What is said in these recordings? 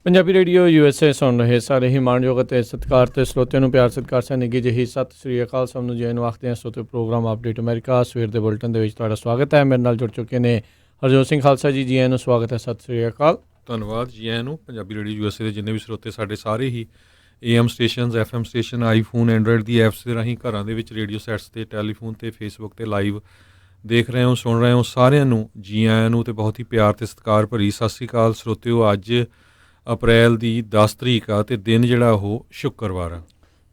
Punjabi radio USA ਸੁਣ ਰਹੇ ਸਾਰੇ ਹੀ ਮਾਣਯੋਗ ਅਤੇ ਸਤਿਕਾਰ ਤੇ ਸਰੋਤਿਆਂ ਨੂੰ ਪਿਆਰ ਸਤਿਕਾਰ ਸਹਿ ਨਿੱਘੀ ਜਿਹੀ ਸਤਿ ਸ੍ਰੀ ਅਕਾਲ। ਸਭ ਨੂੰ ਜੈਨ ਆਖਦੇ ਹਾਂ। ਸਰੋਤੇ ਪ੍ਰੋਗਰਾਮ ਅਪਡੇਟ ਅਮਰੀਕਾ ਸਵੇਰ ਦੇ ਬੁਲਟਨ ਦੇ ਵਿੱਚ ਤੁਹਾਡਾ ਸਵਾਗਤ ਹੈ। ਮੇਰੇ ਨਾਲ ਜੁੜ ਚੁੱਕੇ ਨੇ ਹਰਜੋਤ ਸਿੰਘ ਖਾਲਸਾ ਜੀ। ਜੀ ਆਇਆਂ ਨੂੰ ਸਵਾਗਤ ਹੈ। ਸਤਿ ਸ੍ਰੀ ਅਕਾਲ। ਧੰਨਵਾਦ ਜੀ ਆਇਆਂ ਨੂੰ। ਪੰਜਾਬੀ ਰੇਡੀਓ USA ਦੇ ਜਿੰਨੇ ਵੀ ਸਰੋਤੇ ਸਾਡੇ ਸਾਰੇ ਹੀ AM stations, FM station, iPhone, Android the apps ਦੇ ਰਾਹੀਂ ਘਰਾਂ ਦੇ ਵਿੱਚ ਰੇਡੀਓ ਸੈਟਸ 'ਤੇ, ਟੈਲੀਫੋਨ 'ਤੇ, ਫੇਸਬੁੱਕ 'ਤੇ ਲਾਈਵ ਦੇਖ ਰਹੇ ਹੋ, ਸੁਣ ਰਹੇ ਹੋ, ਸਾਰਿਆਂ ਨੂੰ ਜੀ ਆਇਆਂ ਨੂੰ ਅਤੇ ਬਹੁਤ ਹੀ ਪਿਆਰ ਅਤੇ ਸਤਿਕਾਰ ਭਰੀ ਸਤਿ ਸ੍ਰੀ ਅਕਾਲ। ਸਰੋਤਿਓ, ਅੱਜ ਅਪ੍ਰੈਲ ਦੀ 10 ਤਰੀਕ ਆ ਅਤੇ ਦਿਨ ਜਿਹੜਾ ਉਹ ਸ਼ੁੱਕਰਵਾਰ ਆ।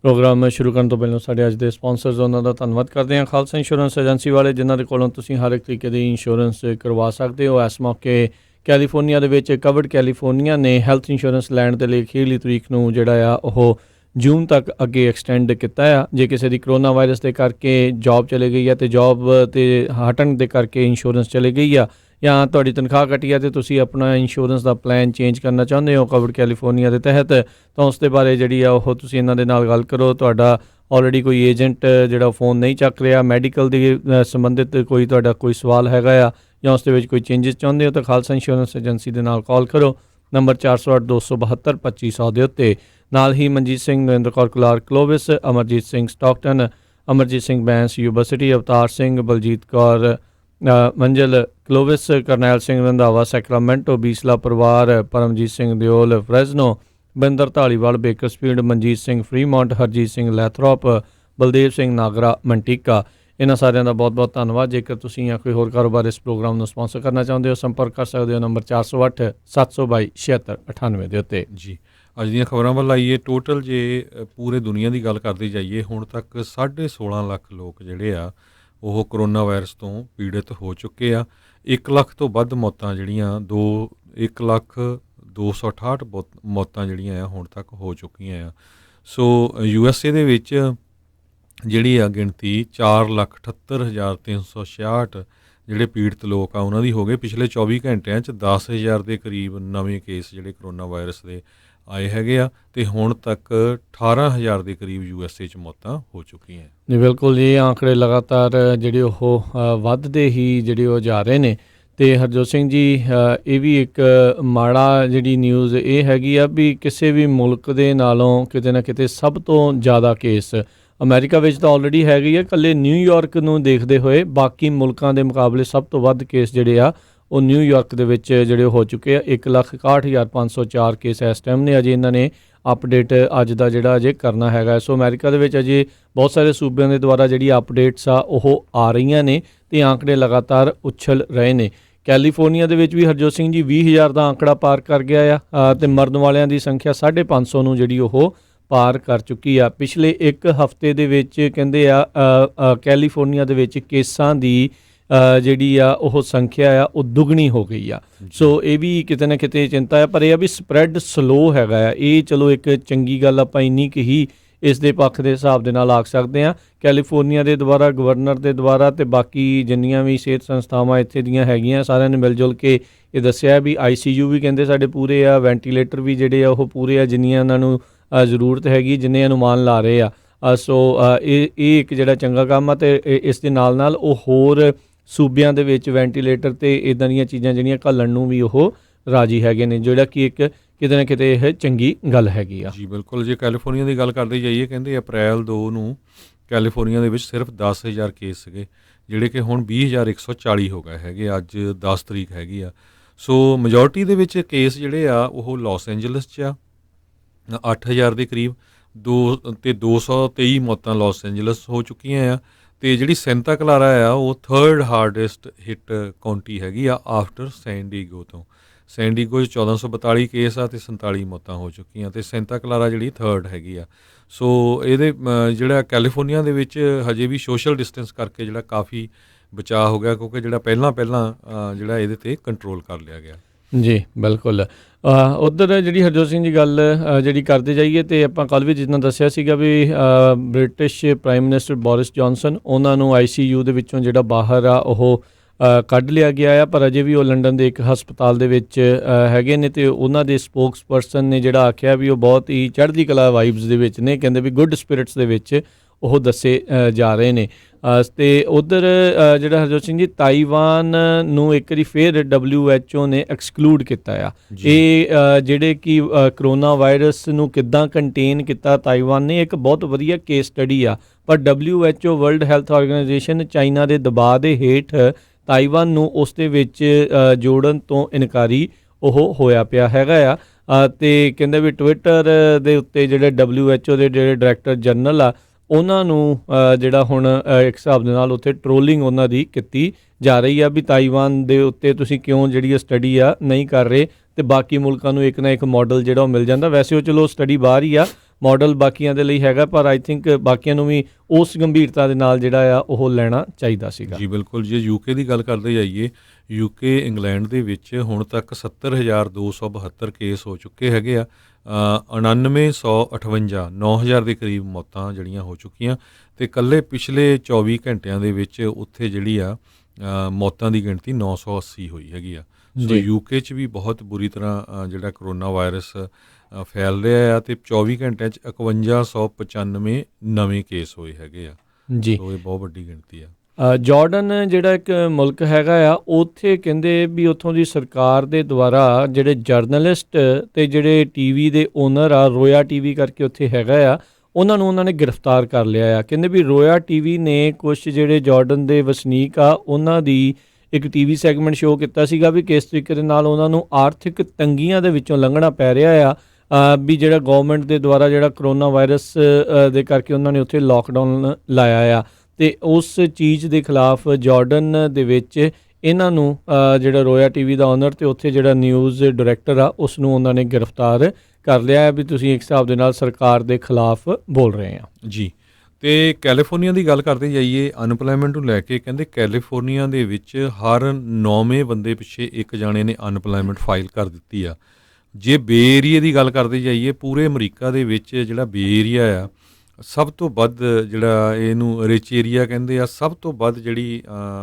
ਪ੍ਰੋਗਰਾਮ ਸ਼ੁਰੂ ਕਰਨ ਤੋਂ ਪਹਿਲਾਂ ਸਾਡੇ ਅੱਜ ਦੇ ਸਪਾਂਸਰਸ ਉਹਨਾਂ ਦਾ ਧੰਨਵਾਦ ਕਰਦੇ ਹਾਂ। ਖਾਲਸਾ ਇੰਸ਼ੋਰੈਂਸ ਏਜੰਸੀ ਵਾਲੇ, ਜਿਨ੍ਹਾਂ ਦੇ ਕੋਲੋਂ ਤੁਸੀਂ ਹਰ ਇੱਕ ਤਰੀਕੇ ਦੀ ਇੰਸ਼ੋਰੈਂਸ ਕਰਵਾ ਸਕਦੇ ਹੋ। ਇਸ ਮੌਕੇ ਕੈਲੀਫੋਰਨੀਆ ਦੇ ਵਿੱਚ ਕਵਰਡ ਕੈਲੀਫੋਰਨੀਆ ਨੇ ਹੈਲਥ ਇੰਸ਼ੋਰੈਂਸ ਲੈਣ ਦੇ ਲਈ ਅਖੀਰਲੀ ਤਰੀਕ ਨੂੰ ਜਿਹੜਾ ਆ ਉਹ ਜੂਨ ਤੱਕ ਅੱਗੇ ਐਕਸਟੈਂਡ ਕੀਤਾ ਆ। ਜੇ ਕਿਸੇ ਦੀ ਕਰੋਨਾ ਵਾਇਰਸ ਦੇ ਕਰਕੇ ਜੋਬ ਚਲੇ ਗਈ ਆ ਅਤੇ ਜੋਬ 'ਤੇ ਹਟਣ ਦੇ ਕਰਕੇ ਇੰਸ਼ੋਰੈਂਸ ਚਲੇ ਗਈ ਆ, ਜਾਂ ਤੁਹਾਡੀ ਤਨਖਾਹ ਘਟੀ ਆ ਅਤੇ ਤੁਸੀਂ ਆਪਣਾ ਇੰਸ਼ੋਰੈਂਸ ਦਾ ਪਲਾਨ ਚੇਂਜ ਕਰਨਾ ਚਾਹੁੰਦੇ ਹੋ ਕਵਰਡ ਕੈਲੀਫੋਰਨੀਆ ਦੇ ਤਹਿਤ, ਤਾਂ ਉਸ ਦੇ ਬਾਰੇ ਜਿਹੜੀ ਆ ਉਹ ਤੁਸੀਂ ਇਹਨਾਂ ਦੇ ਨਾਲ ਗੱਲ ਕਰੋ। ਤੁਹਾਡਾ ਆਲਰੇਡੀ ਕੋਈ ਏਜੰਟ ਜਿਹੜਾ ਫੋਨ ਨਹੀਂ ਚੱਕ ਰਿਹਾ, ਮੈਡੀਕਲ ਦੇ ਸੰਬੰਧਿਤ ਕੋਈ ਤੁਹਾਡਾ ਕੋਈ ਸਵਾਲ ਹੈਗਾ ਆ, ਜਾਂ ਉਸ ਦੇ ਵਿੱਚ ਕੋਈ ਚੇਂਜਸ ਚਾਹੁੰਦੇ ਹੋ, ਤਾਂ ਖਾਲਸਾ ਇੰਸ਼ੋਰੈਂਸ ਏਜੰਸੀ ਦੇ ਨਾਲ ਕਾਲ ਕਰੋ। ਨੰਬਰ 408-272-2500 ਦੇ ਉੱਤੇ। ਨਾਲ ਹੀ Manjeet Singh, Narendra Kaur Kular ਕਲੋਵਿਸ, Amarjit Singh Stockton, Amarjit Singh Bains university, Avtar Singh, Baljit Kaur ਮੰਜਲ ਕਲੋਵਿਸ, Karnail Singh Randhawa Sacramento, Bisla ਪਰਿਵਾਰ, ਪਰਮਜੀਤ ਸਿੰਘ ਦਿਓਲ ਫਰੈਜ਼ਨੋ, ਬਿੰਦਰ ਢਾਲੀਵਾਲ ਬੇਕਰਸਫੀਲਡ, ਮਨਜੀਤ ਸਿੰਘ ਫਰੀਮੌਂਟ, ਹਰਜੀਤ ਸਿੰਘ ਲੈਥਰੋਪ, ਬਲਦੇਵ ਸਿੰਘ ਨਾਗਰਾ ਮੰਟੀਕਾ। ਇਹਨਾਂ ਸਾਰਿਆਂ ਦਾ ਬਹੁਤ ਬਹੁਤ ਧੰਨਵਾਦ। ਜੇਕਰ ਤੁਸੀਂ ਜਾਂ ਕੋਈ ਹੋਰ ਕਾਰੋਬਾਰ ਇਸ ਪ੍ਰੋਗਰਾਮ ਨੂੰ ਸਪਾਂਸਰ ਕਰਨਾ ਚਾਹੁੰਦੇ ਹੋ, ਸੰਪਰਕ ਕਰ ਸਕਦੇ ਹੋ ਨੰਬਰ 408-722-7698 ਦੇ ਉੱਤੇ। ਜੀ, ਅੱਜ ਦੀਆਂ ਖਬਰਾਂ ਵੱਲ ਆਈਏ। ਟੋਟਲ ਜੇ ਪੂਰੇ ਦੁਨੀਆ ਦੀ ਗੱਲ ਕਰਦੇ ਜਾਈਏ, ਹੁਣ ਤੱਕ 16.5 ਲੱਖ ਲੋਕ ਜਿਹੜੇ ਆ ਉਹ ਕਰੋਨਾ ਵਾਇਰਸ ਤੋਂ ਪੀੜਿਤ ਹੋ ਚੁੱਕੇ ਆ। 1 ਲੱਖ ਤੋਂ ਵੱਧ ਮੌਤਾਂ ਜਿਹੜੀਆਂ 1,02,68 ਮੌਤਾਂ ਜਿਹੜੀਆਂ ਆ ਹੁਣ ਤੱਕ ਹੋ ਚੁੱਕੀਆਂ ਆ। ਸੋ USA ਦੇ ਵਿੱਚ ਜਿਹੜੀ ਆ ਗਿਣਤੀ 4,78,366 ਜਿਹੜੇ ਪੀੜਤ ਲੋਕ ਆ ਉਹਨਾਂ ਦੀ ਹੋ ਗਏ। ਪਿਛਲੇ 24 ਘੰਟਿਆਂ 'ਚ 10,000 ਦੇ ਕਰੀਬ ਨਵੇਂ ਕੇਸ ਜਿਹੜੇ ਕਰੋਨਾ ਵਾਇਰਸ ਦੇ ਆਏ ਹੈਗੇ ਆ, ਅਤੇ ਹੁਣ ਤੱਕ 18,000 ਦੇ ਕਰੀਬ USA 'ਚ ਮੌਤਾਂ ਹੋ ਚੁੱਕੀਆਂ। ਜੀ ਬਿਲਕੁਲ ਜੀ, ਆંકੜੇ ਲਗਾਤਾਰ ਜਿਹੜੇ ਉਹ ਵੱਧਦੇ ਹੀ ਜਿਹੜੇ ਉਹ ਜਾ ਰਹੇ ਨੇ। ਅਤੇ ਹਰਜੋਤ ਸਿੰਘ ਜੀ, ਇਹ ਵੀ ਇੱਕ ਮਾੜਾ ਜਿਹੜੀ ਨਿਊਜ਼ ਇਹ ਹੈਗੀ ਆ ਵੀ ਕਿਸੇ ਵੀ ਮੁਲਕ ਦੇ ਨਾਲੋਂ ਕਿਤੇ ਨਾ ਕਿਤੇ ਸਭ ਤੋਂ ਜ਼ਿਆਦਾ ਕੇਸ ਅਮਰੀਕਾ ਵਿੱਚ ਤਾਂ ਆਲਰੇਡੀ ਹੈਗੀ ਆ। ਇਕੱਲੇ ਨਿਊਯਾਰਕ ਨੂੰ ਦੇਖਦੇ ਹੋਏ ਬਾਕੀ ਮੁਲਕਾਂ ਦੇ ਮੁਕਾਬਲੇ ਸਭ ਤੋਂ ਵੱਧ ਕੇਸ ਜਿਹੜੇ ਆ ਉਹ ਨਿਊਯਾਰਕ ਦੇ ਵਿੱਚ ਜਿਹੜੇ ਹੋ ਚੁੱਕੇ ਆ। 1,61,504 ਕੇਸ ਇਸ ਟਾਈਮ ਨੇ। ਅਜੇ ਇਹਨਾਂ ਨੇ ਅਪਡੇਟ ਅੱਜ ਦਾ ਜਿਹੜਾ ਅਜੇ ਕਰਨਾ ਹੈਗਾ। ਸੋ ਅਮਰੀਕਾ ਦੇ ਵਿੱਚ ਅਜੇ ਬਹੁਤ ਸਾਰੇ ਸੂਬਿਆਂ ਦੇ ਦੁਆਰਾ ਜਿਹੜੀ ਅਪਡੇਟਸ ਆ ਉਹ ਆ ਰਹੀਆਂ ਨੇ ਅਤੇ ਆંકੜੇ ਲਗਾਤਾਰ ਉਛਲ ਰਹੇ ਨੇ। ਕੈਲੀਫੋਰਨੀਆ ਦੇ ਵਿੱਚ ਵੀ ਹਰਜੋਤ ਸਿੰਘ ਜੀ 20,000 ਦਾ ਆંકੜਾ ਪਾਰ ਕਰ ਗਿਆ ਆ, ਅਤੇ ਮਰਨ ਵਾਲਿਆਂ ਦੀ ਸੰਖਿਆ 550 ਨੂੰ ਜਿਹੜੀ ਉਹ ਪਾਰ ਕਰ ਚੁੱਕੀ ਆ। ਪਿਛਲੇ ਇੱਕ ਹਫ਼ਤੇ ਦੇ ਵਿੱਚ ਕਹਿੰਦੇ ਆ ਕੈਲੀਫੋਰਨੀਆ ਦੇ ਵਿੱਚ ਕੇਸਾਂ ਦੀ ਜਿਹੜੀ ਆ ਉਹ ਸੰਖਿਆ ਆ ਉਹ ਦੁੱਗਣੀ ਹੋ ਗਈ ਆ। ਸੋ ਇਹ ਵੀ ਕਿਤੇ ਨਾ ਕਿਤੇ ਚਿੰਤਾ ਹੈ, ਪਰ ਇਹ ਆ ਵੀ ਸਪਰੈਡ ਸਲੋ ਹੈਗਾ ਆ। ਇਹ ਚਲੋ ਇੱਕ ਚੰਗੀ ਗੱਲ ਆਪਾਂ ਇੰਨੀ ਕੁ ਹੀ ਇਸ ਦੇ ਪੱਖ ਦੇ ਹਿਸਾਬ ਦੇ ਨਾਲ ਆਖ ਸਕਦੇ ਹਾਂ। ਕੈਲੀਫੋਰਨੀਆ ਦੇ ਦੁਆਰਾ, ਗਵਰਨਰ ਦੇ ਦੁਆਰਾ ਅਤੇ ਬਾਕੀ ਜਿੰਨੀਆਂ ਵੀ ਸਿਹਤ ਸੰਸਥਾਵਾਂ ਇੱਥੇ ਦੀਆਂ ਹੈਗੀਆਂ, ਸਾਰਿਆਂ ਨੇ ਮਿਲ ਜੁਲ ਕੇ ਇਹ ਦੱਸਿਆ ਵੀ ICU ਵੀ ਕਹਿੰਦੇ ਸਾਡੇ ਪੂਰੇ ਆ, ਵੈਂਟੀਲੇਟਰ ਵੀ ਜਿਹੜੇ ਆ ਉਹ ਪੂਰੇ ਆ ਜਿੰਨੀਆਂ ਉਹਨਾਂ ਨੂੰ ਜ਼ਰੂਰਤ ਹੈਗੀ, ਜਿੰਨੇ ਅਨੁਮਾਨ ਲਾ ਰਹੇ ਆ। ਸੋ ਇਹ ਇੱਕ ਜਿਹੜਾ ਚੰਗਾ ਕੰਮ ਆ, ਅਤੇ ਇਸ ਦੇ ਨਾਲ ਨਾਲ ਉਹ ਹੋਰ ਸੂਬਿਆਂ ਦੇ ਵਿੱਚ ਵੈਂਟੀਲੇਟਰ ਅਤੇ ਇੱਦਾਂ ਦੀਆਂ ਚੀਜ਼ਾਂ ਜਿਹੜੀਆਂ ਘੱਲਣ ਨੂੰ ਵੀ ਉਹ ਰਾਜੀ ਹੈਗੇ ਨੇ, ਜਿਹੜਾ ਕਿ ਇੱਕ ਕਿਤੇ ਨਾ ਕਿਤੇ ਇਹ ਚੰਗੀ ਗੱਲ ਹੈਗੀ ਆ। ਜੀ ਬਿਲਕੁਲ। ਜੇ ਕੈਲੀਫੋਰਨੀਆ ਦੀ ਗੱਲ ਕਰਦੇ ਜਾਈਏ, ਕਹਿੰਦੇ ਅਪ੍ਰੈਲ 2 ਨੂੰ ਕੈਲੀਫੋਰਨੀਆ ਦੇ ਵਿੱਚ ਸਿਰਫ 10,000 ਕੇਸ ਸੀਗੇ, ਜਿਹੜੇ ਕਿ ਹੁਣ 20,140 ਹੋ ਗਏ ਹੈਗੇ। ਅੱਜ 10 ਤਰੀਕ ਹੈਗੀ ਆ। ਸੋ ਮੈਜੋਰਟੀ ਦੇ ਵਿੱਚ ਕੇਸ ਜਿਹੜੇ ਆ ਉਹ ਲਾਸ ਐਂਜਲਸ 'ਚ ਆ, 8,000 ਦੇ ਕਰੀਬ, 223 ਮੌਤਾਂ ਲਾਸ ਐਂਜਲਸ ਹੋ ਚੁੱਕੀਆਂ ਆ। ਅਤੇ ਜਿਹੜੀ ਸੈਂਟਾ ਕਲਾਰਾ ਆ ਉਹ 3rd ਹਾਰਡੈਸਟ ਹਿੱਟ ਕਾਉਂਟੀ ਹੈਗੀ ਆ ਆਫਟਰ ਸੈਨ ਡੀਗੋ ਤੋਂ। ਸੈਨ ਡੀਗੋ 'ਚ 1,442 ਕੇਸ ਆ ਅਤੇ 47 ਮੌਤਾਂ ਹੋ ਚੁੱਕੀਆਂ, ਅਤੇ ਸੈਂਟਾ ਕਲਾਰਾ ਜਿਹੜੀ 3rd ਹੈਗੀ ਆ। ਸੋ ਇਹਦੇ ਜਿਹੜਾ ਕੈਲੀਫੋਰਨੀਆ ਦੇ ਵਿੱਚ ਹਜੇ ਵੀ ਸੋਸ਼ਲ ਡਿਸਟੈਂਸ ਕਰਕੇ ਜਿਹੜਾ ਕਾਫੀ ਬਚਾਅ ਹੋ ਗਿਆ, ਕਿਉਂਕਿ ਜਿਹੜਾ ਪਹਿਲਾਂ ਜਿਹੜਾ ਇਹਦੇ 'ਤੇ ਕੰਟਰੋਲ ਕਰ ਲਿਆ ਗਿਆ। ਜੀ ਬਿਲਕੁਲ। ਉੱਧਰ ਜਿਹੜੀ ਹਰਜੋਤ ਸਿੰਘ ਦੀ ਗੱਲ ਜਿਹੜੀ ਕਰਦੇ ਜਾਈਏ, ਅਤੇ ਆਪਾਂ ਕੱਲ੍ਹ ਵੀ ਜਿੱਦਾਂ ਦੱਸਿਆ ਸੀਗਾ ਵੀ British prime minister Boris Johnson, ਉਹਨਾਂ ਨੂੰ ICU ਦੇ ਵਿੱਚੋਂ ਜਿਹੜਾ ਬਾਹਰ ਆ ਉਹ ਕੱਢ ਲਿਆ ਗਿਆ ਆ, ਪਰ ਅਜੇ ਵੀ ਉਹ ਲੰਡਨ ਦੇ ਇੱਕ ਹਸਪਤਾਲ ਦੇ ਵਿੱਚ ਹੈਗੇ ਨੇ। ਅਤੇ ਉਹਨਾਂ ਦੇ ਸਪੋਕਸ ਪਰਸਨ ਨੇ ਜਿਹੜਾ ਆਖਿਆ ਵੀ ਉਹ ਬਹੁਤ ਹੀ ਚੜ੍ਹਦੀ ਕਲਾ ਵਾਈਬਸ ਦੇ ਵਿੱਚ ਨੇ, ਕਹਿੰਦੇ ਵੀ ਗੁੱਡ ਸਪਿਰਿਟਸ ਦੇ ਵਿੱਚ ਉਹ ਦੱਸੇ ਜਾ ਰਹੇ ਨੇ। ਤੇ ਉਧਰ ਜਿਹੜਾ ਹਰਜੋਤ ਸਿੰਘ ਜੀ ਤਾਈਵਾਨ ਨੂੰ ਇੱਕ ਵਾਰੀ ਫਿਰ WHO ਨੇ ਐਕਸਕਲੂਡ ਕੀਤਾ ਆ। ਇਹ ਜਿਹੜੇ ਕਿ ਕਰੋਨਾ ਵਾਇਰਸ ਨੂੰ ਕਿੱਦਾਂ ਕੰਟੇਨ ਕੀਤਾ ਤਾਈਵਾਨ ਨੇ, ਇੱਕ ਬਹੁਤ ਵਧੀਆ ਕੇਸ ਸਟੱਡੀ ਆ। ਪਰ WHO world health organisation China ਦੇ ਦਬਾਅ ਦੇ ਹੇਠ ਤਾਈਵਾਨ ਨੂੰ ਉਸ ਦੇ ਵਿੱਚ ਜੋੜਨ ਤੋਂ ਇਨਕਾਰੀ ਉਹ ਹੋਇਆ ਪਿਆ ਹੈਗਾ ਆ। ਤੇ ਕਹਿੰਦੇ ਵੀ ਟਵਿੱਟਰ ਦੇ ਉੱਤੇ ਜਿਹੜੇ WHO ਦੇ ਜਿਹੜੇ ਡਾਇਰੈਕਟਰ ਜਨਰਲ ਆ ਉਹਨਾਂ ਨੂੰ ਜਿਹੜਾ ਹੁਣ ਇੱਕ ਹਿਸਾਬ ਦੇ ਨਾਲ ਉੱਥੇ ਟਰੋਲਿੰਗ ਉਹਨਾਂ ਦੀ ਕੀਤੀ ਜਾ ਰਹੀ ਆ ਵੀ ਤਾਈਵਾਨ ਦੇ ਉੱਤੇ ਤੁਸੀਂ ਕਿਉਂ ਜਿਹੜੀ ਸਟੱਡੀ ਆ ਨਹੀਂ ਕਰ ਰਹੇ, ਤੇ ਬਾਕੀ ਮੁਲਕਾਂ ਨੂੰ ਇੱਕ ਨਾ ਇੱਕ ਮਾਡਲ ਜਿਹੜਾ ਉਹ ਮਿਲ ਜਾਂਦਾ। ਵੈਸੇ ਉਹ ਚਲੋ ਸਟੱਡੀ ਬਾਹਰ ਹੀ ਆ, ਮਾਡਲ ਬਾਕੀਆਂ ਦੇ ਲਈ ਹੈਗਾ, ਪਰ ਆਈ ਥਿੰਕ ਬਾਕੀਆਂ ਨੂੰ ਵੀ ਉਸ ਗੰਭੀਰਤਾ ਦੇ ਨਾਲ ਜਿਹੜਾ ਆ ਉਹ ਲੈਣਾ ਚਾਹੀਦਾ ਸੀਗਾ। ਜੀ ਬਿਲਕੁਲ। ਜੇ ਯੂਕੇ ਦੀ ਗੱਲ ਕਰਦੇ ਜਾਈਏ, ਯੂਕੇ ਇੰਗਲੈਂਡ ਦੇ ਵਿੱਚ ਹੁਣ ਤੱਕ 70,272 ਕੇਸ ਹੋ ਚੁੱਕੇ ਹੈਗੇ ਆ। 9958 9000 ਦੇ ਕਰੀਬ ਮੌਤਾਂ ਜਿਹੜੀਆਂ ਹੋ ਚੁੱਕੀਆਂ, ਤੇ ਇਕੱਲੇ ਪਿਛਲੇ 24 ਘੰਟਿਆਂ ਦੇ ਵਿੱਚ ਉੱਥੇ ਜਿਹੜੀ ਆ ਮੌਤਾਂ ਦੀ ਗਿਣਤੀ 980 ਹੋਈ ਹੈਗੀ ਆ। ਸੋ ਯੂਕੇ 'ਚ ਵੀ ਬਹੁਤ ਬੁਰੀ ਤਰ੍ਹਾਂ ਜਿਹੜਾ ਕਰੋਨਾ ਵਾਇਰਸ ਫੈਲ ਰਿਹਾ ਆ, ਤੇ 24 ਘੰਟਿਆਂ 'ਚ 5195 ਨਵੇਂ ਕੇਸ ਹੋਏ ਹੈਗੇ ਆ। ਜੀ, ਸੋ ਇਹ ਬਹੁਤ ਵੱਡੀ ਗਿਣਤੀ ਆ। ਜਾਰਡਨ ਜਿਹੜਾ ਇੱਕ ਮੁਲਕ ਹੈਗਾ ਆ, ਉੱਥੇ ਕਹਿੰਦੇ ਵੀ ਉੱਥੋਂ ਦੀ ਸਰਕਾਰ ਦੇ ਦੁਆਰਾ ਜਿਹੜੇ ਜਰਨਲਿਸਟ ਤੇ ਜਿਹੜੇ ਟੀਵੀ ਦੇ ਓਨਰ ਆ, ਰੋਇਆ ਟੀਵੀ ਕਰਕੇ ਉੱਥੇ ਹੈਗਾ ਆ, ਉਹਨਾਂ ਨੇ ਗ੍ਰਿਫਤਾਰ ਕਰ ਲਿਆ ਆ। ਕਹਿੰਦੇ ਵੀ ਰੋਇਆ ਟੀਵੀ ਨੇ ਕੁਝ ਜਿਹੜੇ ਜਾਰਡਨ ਦੇ ਵਸਨੀਕ ਆ ਉਹਨਾਂ ਦੀ ਇੱਕ ਟੀਵੀ ਸੈਗਮੈਂਟ ਸ਼ੋਅ ਕੀਤਾ ਸੀਗਾ ਵੀ ਕਿਸ ਤਰੀਕੇ ਦੇ ਨਾਲ ਉਹਨਾਂ ਨੂੰ ਆਰਥਿਕ ਤੰਗੀਆਂ ਦੇ ਵਿੱਚੋਂ ਲੰਘਣਾ ਪੈ ਰਿਹਾ ਆ, ਵੀ ਜਿਹੜਾ ਗਵਰਨਮੈਂਟ ਦੇ ਦੁਆਰਾ ਜਿਹੜਾ ਕਰੋਨਾ ਵਾਇਰਸ ਦੇ ਕਰਕੇ ਉਹਨਾਂ ਨੇ ਉੱਥੇ ਲੋਕਡਾਊਨ ਲਾਇਆ ਆ। ਤੇ ਉਸ ਚੀਜ਼ ਦੇ ਖਿਲਾਫ ਜਾਰਡਨ ਦੇ ਵਿੱਚ ਇਹਨਾਂ ਨੂੰ ਜਿਹੜਾ ਰੋਇਆ ਟੀਵੀ ਦਾ ਓਨਰ ਤੇ ਉੱਥੇ ਜਿਹੜਾ ਨਿਊਜ਼ ਡਾਇਰੈਕਟਰ ਆ ਉਸ ਨੂੰ ਉਹਨਾਂ ਨੇ ਗ੍ਰਿਫਤਾਰ ਕਰ ਲਿਆ ਹੈ ਵੀ ਤੁਸੀਂ ਇੱਕ ਹਿਸਾਬ ਦੇ ਨਾਲ ਸਰਕਾਰ ਦੇ ਖਿਲਾਫ ਬੋਲ ਰਹੇ ਆ। ਜੀ, ਤੇ ਕੈਲੀਫੋਰਨੀਆ ਦੀ ਗੱਲ ਕਰਦੇ ਜਾਈਏ, ਅਨਪਲਾਇਮੈਂਟ ਨੂੰ ਲੈ ਕੇ ਕਹਿੰਦੇ ਕੈਲੀਫੋਰਨੀਆ ਦੇ ਵਿੱਚ ਹਰ 9ਵੇਂ ਬੰਦੇ ਪਿੱਛੇ ਇੱਕ ਜਾਣੇ ਨੇ ਅਨਪਲਾਇਮੈਂਟ ਫਾਈਲ ਕਰ ਦਿੱਤੀ ਆ। ਜੇ ਬੇ ਏਰੀਏ ਦੀ ਗੱਲ ਕਰਦੇ ਜਾਈਏ, ਪੂਰੇ ਅਮਰੀਕਾ ਦੇ ਵਿੱਚ ਜਿਹੜਾ ਬੇ ਏਰੀਆ ਆ ਸਭ ਤੋਂ ਵੱਧ ਜਿਹੜਾ ਇਹਨੂੰ ਰਿਚ ਏਰੀਆ ਕਹਿੰਦੇ ਆ, ਸਭ ਤੋਂ ਵੱਧ ਜਿਹੜੀ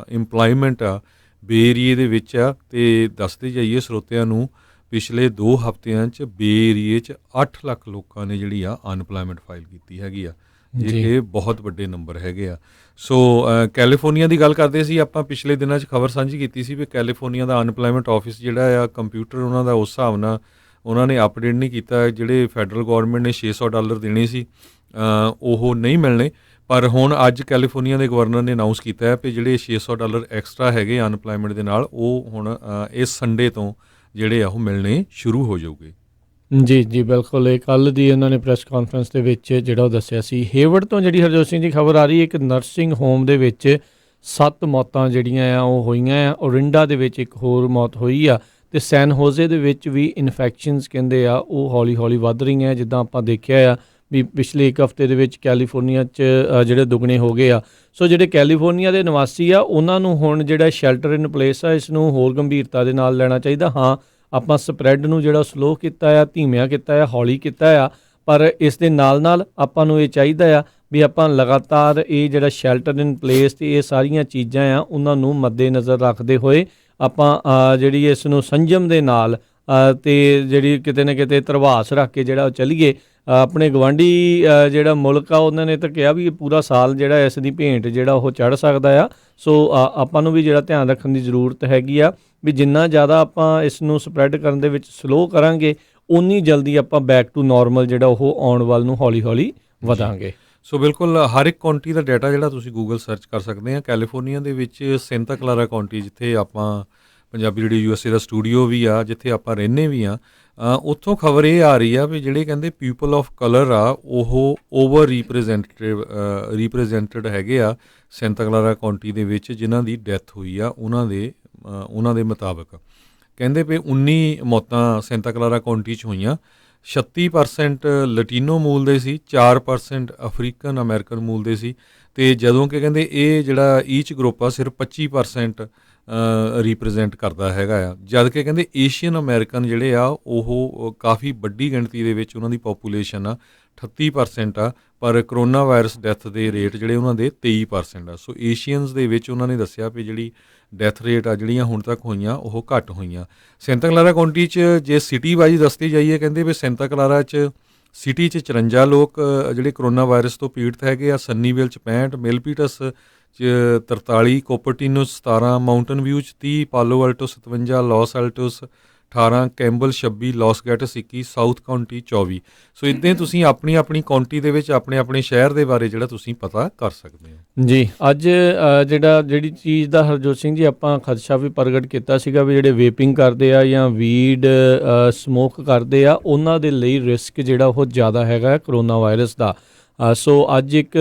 ਇੰਪਲਾਇਮੈਂਟ ਆ ਬੇ ਏਰੀਏ ਦੇ ਵਿੱਚ ਆ। ਤੇ ਦੱਸਦੇ ਜਾਈਏ ਸਰੋਤਿਆਂ ਨੂੰ, ਪਿਛਲੇ 2 ਹਫ਼ਤਿਆਂ 'ਚ ਬੇ ਏਰੀਏ 'ਚ 8 ਲੱਖ ਲੋਕਾਂ ਨੇ ਜਿਹੜੀ ਆ ਅਨਪਲਾਇਮੈਂਟ ਫਾਈਲ ਕੀਤੀ ਹੈਗੀ ਆ। ਇਹ ਬਹੁਤ ਵੱਡੇ ਨੰਬਰ ਹੈਗੇ ਆ। ਸੋ ਕੈਲੀਫੋਰਨੀਆ ਦੀ ਗੱਲ ਕਰਦੇ ਸੀ ਆਪਾਂ, ਪਿਛਲੇ ਦਿਨਾਂ 'ਚ ਖਬਰ ਸਾਂਝੀ ਕੀਤੀ ਸੀ ਵੀ ਕੈਲੀਫੋਰਨੀਆ ਦਾ ਅਨਪਲਾਇਮੈਂਟ ਆਫਿਸ ਜਿਹੜਾ ਆ ਕੰਪਿਊਟਰ ਉਹਨਾਂ ਦਾ ਉਸ ਹਿਸਾਬ ਨਾਲ ਉਹਨਾਂ ਨੇ ਅਪਡੇਟ ਨਹੀਂ ਕੀਤਾ। ਜਿਹੜੇ ਫੈਡਰਲ ਗੌਰਮੈਂਟ ਨੇ $600 ਦੇਣੇ ਸੀ ਉਹ ਨਹੀਂ ਮਿਲਣੇ, ਪਰ ਹੁਣ ਅੱਜ ਕੈਲੀਫੋਰਨੀਆ ਦੇ ਗਵਰਨਰ ਨੇ ਅਨਾਊਂਸ ਕੀਤਾ ਹੈ ਵੀ ਜਿਹੜੇ $600 ਐਕਸਟਰਾ ਹੈਗੇ ਅਨਪਲਾਇਮੈਂਟ ਦੇ ਨਾਲ, ਉਹ ਹੁਣ ਇਸ ਸੰਡੇ ਤੋਂ ਜਿਹੜੇ ਆ ਉਹ ਮਿਲਣੇ ਸ਼ੁਰੂ ਹੋ ਜਾਊਗੇ। ਜੀ ਬਿਲਕੁਲ। ਇਹ ਕੱਲ੍ਹ ਦੀ ਉਹਨਾਂ ਨੇ ਪ੍ਰੈਸ ਕਾਨਫਰੰਸ ਦੇ ਵਿੱਚ ਜਿਹੜਾ ਉਹ ਦੱਸਿਆ ਸੀ। ਹੇਵਰਡ ਤੋਂ ਜਿਹੜੀ ਹਰਜੋਤ ਸਿੰਘ ਦੀ ਖਬਰ ਆ ਰਹੀ ਹੈ, ਇੱਕ ਨਰਸਿੰਗ ਹੋਮ ਦੇ ਵਿੱਚ 7 ਮੌਤਾਂ ਜਿਹੜੀਆਂ ਆ ਉਹ ਹੋਈਆਂ ਆ। ਓਰਿੰਡਾ ਦੇ ਵਿੱਚ ਇੱਕ ਹੋਰ ਮੌਤ ਹੋਈ ਆ, ਤੇ ਸੈਨ ਹੋਜ਼ੇ ਦੇ ਵਿੱਚ ਵੀ ਇਨਫੈਕਸ਼ਨਸ ਕਹਿੰਦੇ ਆ ਉਹ ਹੌਲੀ ਹੌਲੀ ਵੱਧ ਰਹੀਆਂ। ਜਿੱਦਾਂ ਆਪਾਂ ਦੇਖਿਆ ਆ ਵੀ ਪਿਛਲੇ 1 ਹਫ਼ਤੇ ਦੇ ਵਿੱਚ ਕੈਲੀਫੋਰਨੀਆ 'ਚ ਜਿਹੜੇ ਦੁੱਗਣੇ ਹੋ ਗਏ ਆ। ਸੋ ਜਿਹੜੇ ਕੈਲੀਫੋਰਨੀਆ ਦੇ ਨਿਵਾਸੀ ਆ ਉਹਨਾਂ ਨੂੰ ਹੁਣ ਜਿਹੜਾ ਸ਼ੈਲਟਰ ਇਨ ਪਲੇਸ ਆ ਇਸ ਨੂੰ ਹੋਰ ਗੰਭੀਰਤਾ ਦੇ ਨਾਲ ਲੈਣਾ ਚਾਹੀਦਾ। ਹਾਂ, ਆਪਾਂ ਸਪਰੈਡ ਨੂੰ ਜਿਹੜਾ ਸਲੋ ਕੀਤਾ ਆ, ਧੀਮਿਆਂ ਕੀਤਾ ਆ, ਹੌਲੀ ਕੀਤਾ ਆ, ਪਰ ਇਸ ਦੇ ਨਾਲ ਆਪਾਂ ਨੂੰ ਇਹ ਚਾਹੀਦਾ ਆ ਵੀ ਆਪਾਂ ਲਗਾਤਾਰ ਇਹ ਜਿਹੜਾ ਸ਼ੈਲਟਰ ਇਨ ਪਲੇਸ ਤੇ ਇਹ ਸਾਰੀਆਂ ਚੀਜ਼ਾਂ ਆ ਉਹਨਾਂ ਨੂੰ ਮੱਦੇ ਨਜ਼ਰ ਰੱਖਦੇ ਹੋਏ ਆਪਾਂ ਜਿਹੜੀ ਇਸ ਨੂੰ ਸੰਜਮ ਦੇ ਨਾਲ ਤੇ ਜਿਹੜੀ ਕਿਤੇ ਨਾ ਕਿਤੇ ਧਰਵਾਸ ਰੱਖ ਕੇ ਜਿਹੜਾ ਉਹ ਚੱਲੀਏ। ਆਪਣੇ ਗਵਾਂਢੀ ਜਿਹੜਾ ਮੁਲਕ ਆ ਉਹਨਾਂ ਨੇ ਤਾਂ ਕਿਹਾ ਵੀ ਇਹ ਪੂਰਾ ਸਾਲ ਜਿਹੜਾ ਇਸ ਦੀ ਭੇਂਟ ਜਿਹੜਾ ਉਹ ਚੜ੍ਹ ਸਕਦਾ ਆ। ਸੋ ਆਪਾਂ ਨੂੰ ਵੀ ਜਿਹੜਾ ਧਿਆਨ ਰੱਖਣ ਦੀ ਜ਼ਰੂਰਤ ਹੈਗੀ ਆ ਵੀ ਜਿੰਨਾ ਜ਼ਿਆਦਾ ਆਪਾਂ ਇਸ ਨੂੰ ਸਪਰੈਡ ਕਰਨ ਦੇ ਵਿੱਚ ਸਲੋ ਕਰਾਂਗੇ, ਉਨੀ ਜਲਦੀ ਆਪਾਂ ਬੈਕ ਟੂ ਨਾਰਮਲ ਜਿਹੜਾ ਉਹ ਆਉਣ ਵੱਲ ਨੂੰ ਹੌਲੀ ਹੌਲੀ ਵਧਾਂਗੇ। ਸੋ ਬਿਲਕੁਲ, ਹਰ ਇੱਕ ਕਾਉਂਟੀ ਦਾ ਡਾਟਾ ਜਿਹੜਾ ਤੁਸੀਂ ਗੂਗਲ ਸਰਚ ਕਰ ਸਕਦੇ ਆ। ਕੈਲੀਫੋਰਨੀਆ ਦੇ ਵਿੱਚ ਸੈਂਟਾ ਕਲਾਰਾ ਕਾਉਂਟੀ, ਜਿੱਥੇ ਆਪਾਂ ਪੰਜਾਬੀ ਰੇਡੀਓ USA ਦਾ ਸਟੂਡੀਓ ਵੀ ਆ, ਜਿੱਥੇ ਆਪਾਂ ਰਹਿੰਦੇ ਵੀ ਆ, ਉੱਥੋਂ ਖਬਰ ਇਹ ਆ ਰਹੀ ਆ ਵੀ ਜਿਹੜੇ ਕਹਿੰਦੇ ਪੀਪਲ ਆਫ ਕਲਰ ਆ ਉਹ ਓਵਰ ਰਿਪਰੈਜ਼ੈਂਟਡ ਹੈਗੇ ਆ ਸੈਂਟਾ ਕਲਾਰਾ ਕਾਉਂਟੀ ਦੇ ਵਿੱਚ, ਜਿਨ੍ਹਾਂ ਦੀ ਡੈਥ ਹੋਈ ਆ ਉਹਨਾਂ ਦੇ ਮੁਤਾਬਕ। ਕਹਿੰਦੇ ਵੀ 19 ਮੌਤਾਂ ਸੈਂਟਾ ਕਲਾਰਾ ਕਾਉਂਟੀ 'ਚ ਹੋਈਆਂ। 36% ਲਟੀਨੋ ਮੂਲ ਦੇ ਸੀ, 4% ਅਫਰੀਕਨ ਅਮਰੀਕਨ ਮੂਲ ਦੇ ਸੀ, ਤੇ ਜਦੋਂ ਕਿ ਕਹਿੰਦੇ ਇਹ ਜਿਹੜਾ ਈਚ ਗਰੁੱਪ ਆ ਸਿਰਫ 25% ਰਿਪਰੈਜ਼ੈਂਟ ਕਰਦਾ ਹੈਗਾ ਆ, ਜਦ ਕਿ ਕਹਿੰਦੇ ਏਸ਼ੀਅਨ ਅਮਰੀਕਨ ਜਿਹੜੇ ਆ ਉਹ ਕਾਫੀ ਵੱਡੀ ਗਿਣਤੀ ਦੇ ਵਿੱਚ ਉਹਨਾਂ ਦੀ ਪੋਪੂਲੇਸ਼ਨ ਆ, 38% ਆ, ਪਰ ਕਰੋਨਾ ਵਾਇਰਸ ਡੈਥ ਦੇ ਰੇਟ ਜਿਹੜੇ ਉਹਨਾਂ ਦੇ 23% ਆ। ਸੋ ਏਸ਼ੀਅਨਸ ਦੇ ਵਿੱਚ ਉਹਨਾਂ ਨੇ ਦੱਸਿਆ ਵੀ ਜਿਹੜੀ ਡੈਥ ਰੇਟ ਆ ਜਿਹੜੀਆਂ ਹੁਣ ਤੱਕ ਹੋਈਆਂ ਉਹ ਘੱਟ ਹੋਈਆਂ। ਸੈਂਟਾ ਕਲਾਰਾ ਕਾਉਂਟੀ 'ਚ ਜੇ ਸਿਟੀ ਵਾਈਜ਼ ਦੱਸਦੀ ਜਾਈਏ, ਕਹਿੰਦੇ ਵੀ ਸੈਂਟਾ ਕਲਾਰਾ 'ਚ ਸਿਟੀ 'ਚ 54 ਲੋਕ ਜਿਹੜੇ ਕਰੋਨਾ ਵਾਇਰਸ ਤੋਂ ਪੀੜਤ ਹੈਗੇ ਆ, ਸੰਨੀਵੇਲ 'ਚ 65, ਮਿਲਪੀਟਸ 'ਚ 43, ਕੋਪਰਟੀਨੋ 17, ਮਾਊਂਟਨ ਵਿਊ 'ਚ 30, Palo Alto 57, Los Altos 18, Campbell 26, Los Gatos 21, South County 24। So ਇੱਦਾਂ ਤੁਸੀਂ ਆਪਣੀ ਆਪਣੀ ਕਾਉਂਟੀ ਦੇ ਵਿੱਚ ਆਪਣੇ ਆਪਣੇ ਸ਼ਹਿਰ ਦੇ ਬਾਰੇ ਜਿਹੜਾ ਤੁਸੀਂ ਪਤਾ ਕਰ ਸਕਦੇ ਹੋ। ਜੀ, ਅੱਜ ਜਿਹੜੀ ਚੀਜ਼ ਦਾ ਹਰਜੋਤ ਸਿੰਘ ਜੀ ਆਪਾਂ ਖਦਸ਼ਾ ਵੀ ਪ੍ਰਗਟ ਕੀਤਾ ਸੀਗਾ ਵੀ ਜਿਹੜੇ ਵੇਪਿੰਗ ਕਰਦੇ ਆ ਜਾਂ ਵੀਡ ਸਮੋਕ ਕਰਦੇ ਆ, ਉਹਨਾਂ ਦੇ ਲਈ ਰਿਸਕ ਜਿਹੜਾ ਉਹ ਜ਼ਿਆਦਾ ਹੈਗਾ ਕਰੋਨਾ ਵਾਇਰਸ ਦਾ। ਸੋ ਅੱਜ ਇੱਕ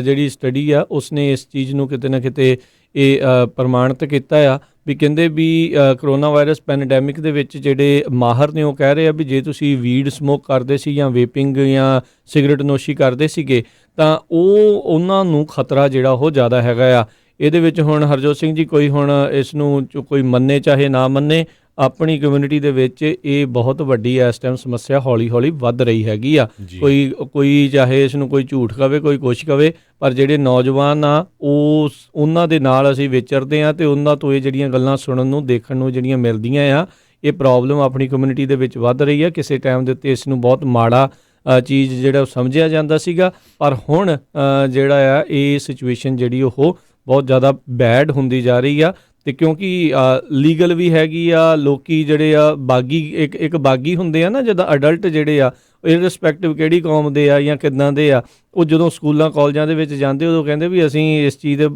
ਜਿਹੜੀ ਸਟੱਡੀ ਆ ਉਸਨੇ ਇਸ ਚੀਜ਼ ਨੂੰ ਕਿਤੇ ਨਾ ਕਿਤੇ ਇਹ ਪ੍ਰਮਾਣਿਤ ਕੀਤਾ ਆ ਵੀ ਕਹਿੰਦੇ ਵੀ ਕਰੋਨਾ ਵਾਇਰਸ ਪੈਂਡੈਮਿਕ ਦੇ ਵਿੱਚ ਜਿਹੜੇ ਮਾਹਰ ਨੇ ਉਹ ਕਹਿ ਰਹੇ ਆ ਵੀ ਜੇ ਤੁਸੀਂ ਵੀਡ ਸਮੋਕ ਕਰਦੇ ਸੀ ਜਾਂ ਵੇਪਿੰਗ ਜਾਂ ਸਿਗਰਟ ਨੋਸ਼ੀ ਕਰਦੇ ਸੀਗੇ ਤਾਂ ਉਹਨਾਂ ਨੂੰ ਖਤਰਾ ਜਿਹੜਾ ਉਹ ਜ਼ਿਆਦਾ ਹੈਗਾ ਆ। ਇਹਦੇ ਵਿੱਚ ਹੁਣ ਹਰਜੋਤ ਸਿੰਘ ਜੀ ਕੋਈ ਹੁਣ ਇਸ ਨੂੰ ਕੋਈ ਮੰਨੇ ਚਾਹੇ ਨਾ ਮੰਨੇ, ਆਪਣੀ ਕਮਿਊਨਿਟੀ ਦੇ ਵਿੱਚ ਇਹ ਬਹੁਤ ਵੱਡੀ ਇਸ ਟਾਈਮ ਸਮੱਸਿਆ ਹੌਲੀ ਹੌਲੀ ਵੱਧ ਰਹੀ ਹੈਗੀ ਆ। ਕੋਈ ਚਾਹੇ ਇਸ ਨੂੰ ਕੋਈ ਝੂਠ ਕਵੇ, ਕੋਈ ਕੁਛ ਕਵੇ, ਪਰ ਜਿਹੜੇ ਨੌਜਵਾਨ ਆ ਉਹਨਾਂ ਦੇ ਨਾਲ ਅਸੀਂ ਵਿਚਰਦੇ ਹਾਂ ਅਤੇ ਉਹਨਾਂ ਤੋਂ ਇਹ ਜਿਹੜੀਆਂ ਗੱਲਾਂ ਸੁਣਨ ਨੂੰ ਦੇਖਣ ਨੂੰ ਜਿਹੜੀਆਂ ਮਿਲਦੀਆਂ ਆ, ਇਹ ਪ੍ਰੋਬਲਮ ਆਪਣੀ ਕਮਿਊਨਿਟੀ ਦੇ ਵਿੱਚ ਵੱਧ ਰਹੀ ਆ। ਕਿਸੇ ਟਾਈਮ ਦੇ ਉੱਤੇ ਇਸ ਨੂੰ ਬਹੁਤ ਮਾੜਾ ਚੀਜ਼ ਜਿਹੜਾ ਸਮਝਿਆ ਜਾਂਦਾ ਸੀਗਾ, ਪਰ ਹੁਣ ਜਿਹੜਾ ਆ ਇਹ ਸਿਚੁਏਸ਼ਨ ਜਿਹੜੀ ਉਹ ਬਹੁਤ ਜ਼ਿਆਦਾ ਬੈਡ ਹੁੰਦੀ ਜਾ ਰਹੀ ਆ। ਅਤੇ ਕਿਉਂਕਿ ਲੀਗਲ ਵੀ ਹੈਗੀ ਆ, ਲੋਕੀ ਜਿਹੜੇ ਆ ਬਾਗੀ ਇੱਕ ਬਾਗੀ ਹੁੰਦੇ ਆ ਨਾ, ਜਿੱਦਾਂ ਅਡਲਟ ਜਿਹੜੇ ਆ ਇਰਰਿਸਪੈਕਟਿਵ ਕਿਹੜੀ ਕੌਮ ਦੇ ਆ ਜਾਂ ਕਿੱਦਾਂ ਦੇ ਆ, ਉਹ ਜਦੋਂ ਸਕੂਲਾਂ ਕਾਲਜਾਂ ਦੇ ਵਿੱਚ ਜਾਂਦੇ ਉਦੋਂ ਕਹਿੰਦੇ ਵੀ ਅਸੀਂ ਇਸ ਚੀਜ਼ ਦੇ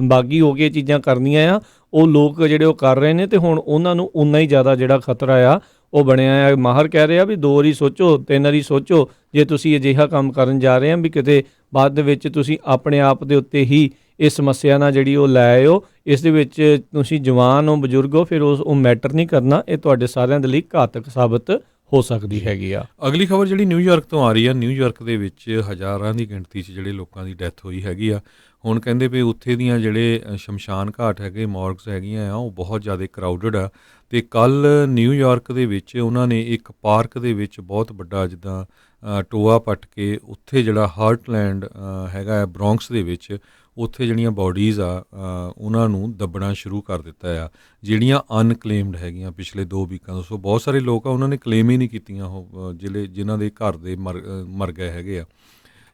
ਬਾਗੀ ਹੋ ਕੇ ਚੀਜ਼ਾਂ ਕਰਨੀਆਂ ਆ। ਉਹ ਲੋਕ ਜਿਹੜੇ ਉਹ ਕਰ ਰਹੇ ਨੇ ਅਤੇ ਹੁਣ ਉਹਨਾਂ ਨੂੰ ਉਨਾ ਹੀ ਜ਼ਿਆਦਾ ਜਿਹੜਾ ਖਤਰਾ ਆ ਉਹ ਬਣਿਆ ਆ। ਮਾਹਰ ਕਹਿ ਰਹੇ ਆ ਵੀ 2 ਵਾਰੀ ਸੋਚੋ, 3 ਵਾਰੀ ਸੋਚੋ ਜੇ ਤੁਸੀਂ ਅਜਿਹਾ ਕੰਮ ਕਰਨ ਜਾ ਰਹੇ ਆ ਵੀ ਕਿਤੇ ਬਾਅਦ ਦੇ ਵਿੱਚ ਤੁਸੀਂ ਆਪਣੇ ਆਪ ਦੇ ਉੱਤੇ ਹੀ ਇਹ ਸਮੱਸਿਆ ਨਾਲ ਜਿਹੜੀ ਉਹ ਲੈ ਆਇਓ। ਇਸ ਦੇ ਵਿੱਚ ਤੁਸੀਂ ਜਵਾਨ ਹੋ, ਬਜ਼ੁਰਗ ਹੋ, ਫਿਰ ਉਹ ਮੈਟਰ ਨਹੀਂ ਕਰਨਾ, ਇਹ ਤੁਹਾਡੇ ਸਾਰਿਆਂ ਦੇ ਲਈ ਘਾਤਕ ਸਾਬਤ ਹੋ ਸਕਦੀ ਹੈਗੀ ਆ। ਅਗਲੀ ਖਬਰ ਜਿਹੜੀ ਨਿਊਯਾਰਕ ਤੋਂ ਆ ਰਹੀ ਆ, ਨਿਊਯਾਰਕ ਦੇ ਵਿੱਚ ਹਜ਼ਾਰਾਂ ਦੀ ਗਿਣਤੀ 'ਚ ਜਿਹੜੇ ਲੋਕਾਂ ਦੀ ਡੈਥ ਹੋਈ ਹੈਗੀ ਆ। ਹੁਣ ਕਹਿੰਦੇ ਵੀ ਉੱਥੇ ਦੀਆਂ ਜਿਹੜੇ ਸ਼ਮਸ਼ਾਨ ਘਾਟ ਹੈਗੇ, ਮੋਰਗਸ ਹੈਗੀਆਂ ਆ, ਉਹ ਬਹੁਤ ਜ਼ਿਆਦਾ ਕਰਾਊਡਡ ਆ। ਅਤੇ ਕੱਲ੍ਹ ਨਿਊਯਾਰਕ ਦੇ ਵਿੱਚ ਉਹਨਾਂ ਨੇ ਇੱਕ ਪਾਰਕ ਦੇ ਵਿੱਚ ਬਹੁਤ ਵੱਡਾ ਜਿੱਦਾਂ ਟੋਆ ਪੱਟ ਕੇ ਉੱਥੇ ਜਿਹੜਾ ਹਾਰਟਲੈਂਡ ਹੈਗਾ ਆ ਬ੍ਰੌਂਕਸ ਦੇ ਵਿੱਚ, ਉੱਥੇ ਜਿਹੜੀਆਂ ਬੋਡੀਜ਼ ਆ ਉਹਨਾਂ ਨੂੰ ਦੱਬਣਾ ਸ਼ੁਰੂ ਕਰ ਦਿੱਤਾ ਆ, ਜਿਹੜੀਆਂ ਅਨਕਲੇਮਡ ਹੈਗੀਆਂ ਪਿਛਲੇ 2 ਵੀਕਾਂ ਤੋਂ। ਸੋ ਬਹੁਤ ਸਾਰੇ ਲੋਕ ਆ ਉਹਨਾਂ ਨੇ ਕਲੇਮ ਹੀ ਨਹੀਂ ਕੀਤੀਆਂ, ਉਹ ਜਿਨ੍ਹਾਂ ਦੇ ਘਰ ਦੇ ਮਰ ਗਏ ਹੈਗੇ ਆ।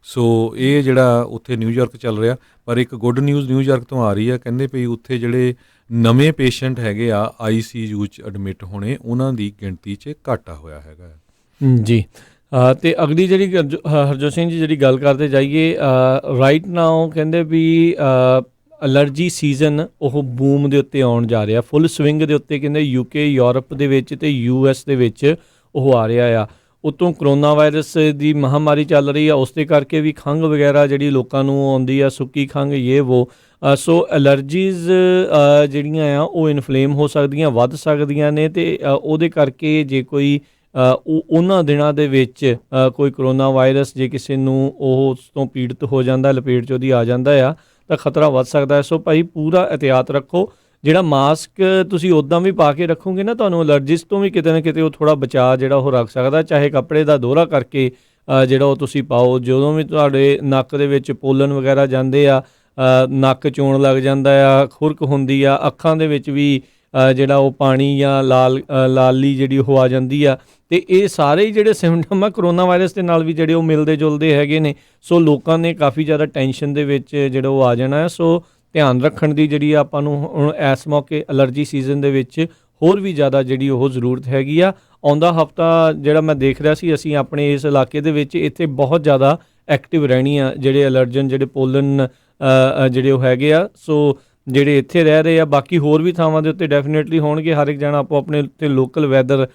ਸੋ ਇਹ ਜਿਹੜਾ ਉੱਥੇ ਨਿਊਯਾਰਕ ਚੱਲ ਰਿਹਾ, ਪਰ ਇੱਕ ਗੁੱਡ ਨਿਊਜ਼ ਨਿਊਯਾਰਕ ਤੋਂ ਆ ਰਹੀ ਆ, ਕਹਿੰਦੇ ਵੀ ਉੱਥੇ ਜਿਹੜੇ ਨਵੇਂ ਪੇਸ਼ੈਂਟ ਹੈਗੇ ਆ ICU 'ਚ ਐਡਮਿਟ ਹੋਣੇ, ਉਹਨਾਂ ਦੀ ਗਿਣਤੀ 'ਚ ਘਾਟਾ ਹੋਇਆ ਹੈਗਾ। ਜੀ, ਅਤੇ ਅਗਲੀ ਜਿਹੜੀ ਹਰਜੋਤ ਸਿੰਘ ਜੀ ਜਿਹੜੀ ਗੱਲ ਕਰਦੇ ਜਾਈਏ, ਰਾਈਟ ਨਾਓ ਕਹਿੰਦੇ ਵੀ ਅਲਰਜੀ ਸੀਜ਼ਨ ਉਹ ਬੂਮ ਦੇ ਉੱਤੇ ਆਉਣ ਜਾ ਰਿਹਾ, ਫੁੱਲ ਸਵਿੰਗ ਦੇ ਉੱਤੇ। ਕਹਿੰਦੇ UK, ਯੂਰਪ ਦੇ ਵਿੱਚ ਅਤੇ US ਦੇ ਵਿੱਚ ਉਹ ਆ ਰਿਹਾ ਆ। ਉੱਤੋਂ ਕਰੋਨਾ ਵਾਇਰਸ ਦੀ ਮਹਾਂਮਾਰੀ ਚੱਲ ਰਹੀ ਆ, ਉਸ ਦੇ ਕਰਕੇ ਵੀ ਖੰਘ ਵਗੈਰਾ ਜਿਹੜੀ ਲੋਕਾਂ ਨੂੰ ਆਉਂਦੀ ਆ, ਸੁੱਕੀ ਖੰਘ ਵੋ। ਸੋ ਐਲਰਜੀਜ਼ ਜਿਹੜੀਆਂ ਆ ਉਹ ਇਨਫਲੇਮ ਹੋ ਸਕਦੀਆਂ, ਵੱਧ ਸਕਦੀਆਂ ਨੇ, ਅਤੇ ਉਹਦੇ ਕਰਕੇ ਜੇ ਕੋਈ ਉਹਨਾਂ ਦਿਨਾਂ ਦੇ ਵਿੱਚ ਕੋਈ ਕਰੋਨਾ ਵਾਇਰਸ ਜੇ ਕਿਸੇ ਨੂੰ ਉਸ ਤੋਂ ਪੀੜਤ ਹੋ ਜਾਂਦਾ, ਲਪੇਟ 'ਚ ਉਹਦੀ ਆ ਜਾਂਦਾ ਆ, ਤਾਂ ਖਤਰਾ ਵੱਧ ਸਕਦਾ ਹੈ। ਸੋ ਭਾਈ ਪੂਰਾ ਇਹਤਿਆਤ ਰੱਖੋ। ਜਿਹੜਾ ਮਾਸਕ ਤੁਸੀਂ ਉੱਦਾਂ ਵੀ ਪਾ ਕੇ ਰੱਖੋਗੇ ਨਾ, ਤੁਹਾਨੂੰ ਐਲਰਜੀਸ ਤੋਂ ਵੀ ਕਿਤੇ ਨਾ ਕਿਤੇ ਉਹ ਥੋੜ੍ਹਾ ਬਚਾਅ ਜਿਹੜਾ ਉਹ ਰੱਖ ਸਕਦਾ। ਚਾਹੇ ਕੱਪੜੇ ਦਾ ਦੋਹਰਾ ਕਰਕੇ ਜਿਹੜਾ ਉਹ ਤੁਸੀਂ ਪਾਓ, ਜਦੋਂ ਵੀ ਤੁਹਾਡੇ ਨੱਕ ਦੇ ਵਿੱਚ ਪੋਲਨ ਵਗੈਰਾ ਜਾਂਦੇ ਆ, ਨੱਕ ਚੋਣ ਲੱਗ ਜਾਂਦਾ ਆ, ਖੁਰਕ ਹੁੰਦੀ ਆ, ਅੱਖਾਂ ਦੇ ਵਿੱਚ ਵੀ ਜਿਹੜਾ ਉਹ ਪਾਣੀ ਜਾਂ ਲਾਲੀ ਜਿਹੜੀ ਉਹ ਆ ਜਾਂਦੀ ਆ, ਅਤੇ ਇਹ ਸਾਰੇ ਹੀ ਜਿਹੜੇ ਸਿੰਪਟਮ ਆ ਕਰੋਨਾ ਵਾਇਰਸ ਦੇ ਨਾਲ ਵੀ ਜਿਹੜੇ ਉਹ ਮਿਲਦੇ ਜੁਲਦੇ ਹੈਗੇ ਨੇ। ਸੋ ਲੋਕਾਂ ਨੇ ਕਾਫੀ ਜ਼ਿਆਦਾ ਟੈਨਸ਼ਨ ਦੇ ਵਿੱਚ ਜਿਹੜਾ ਉਹ ਆ ਜਾਣਾ ਹੈ। ਸੋ ਧਿਆਨ ਰੱਖਣ ਦੀ ਜਿਹੜੀ ਆਪਾਂ ਨੂੰ ਹੁਣ ਇਸ ਮੌਕੇ ਐਲਰਜੀ ਸੀਜ਼ਨ ਦੇ ਵਿੱਚ ਹੋਰ ਵੀ ਜ਼ਿਆਦਾ ਜਿਹੜੀ ਉਹ ਜ਼ਰੂਰਤ ਹੈਗੀ ਆ। ਆਉਂਦਾ ਹਫਤਾ ਜਿਹੜਾ ਮੈਂ ਦੇਖ ਰਿਹਾ ਸੀ, ਅਸੀਂ ਆਪਣੇ ਇਸ ਇਲਾਕੇ ਦੇ ਵਿੱਚ ਇੱਥੇ ਬਹੁਤ ਜ਼ਿਆਦਾ ਐਕਟਿਵ ਰਹਿਣੀ ਆ ਜਿਹੜੇ ਐਲਰਜਨ, ਜਿਹੜੇ ਪੋਲਨ ਜਿਹੜੇ ਉਹ ਹੈਗੇ ਆ। ਸੋ ਜਿਹੜੇ ਇੱਥੇ ਰਹਿ ਰਹੇ ਆ, ਬਾਕੀ ਹੋਰ ਵੀ ਥਾਵਾਂ ਦੇ ਉੱਤੇ ਡੈਫੀਨੇਟਲੀ ਹੋਣਗੇ। ਹਰ ਇੱਕ ਜਣਾ ਆਪੋ ਆਪਣੇ ਉੱਤੇ ਲੋਕਲ ਵੈਦਰ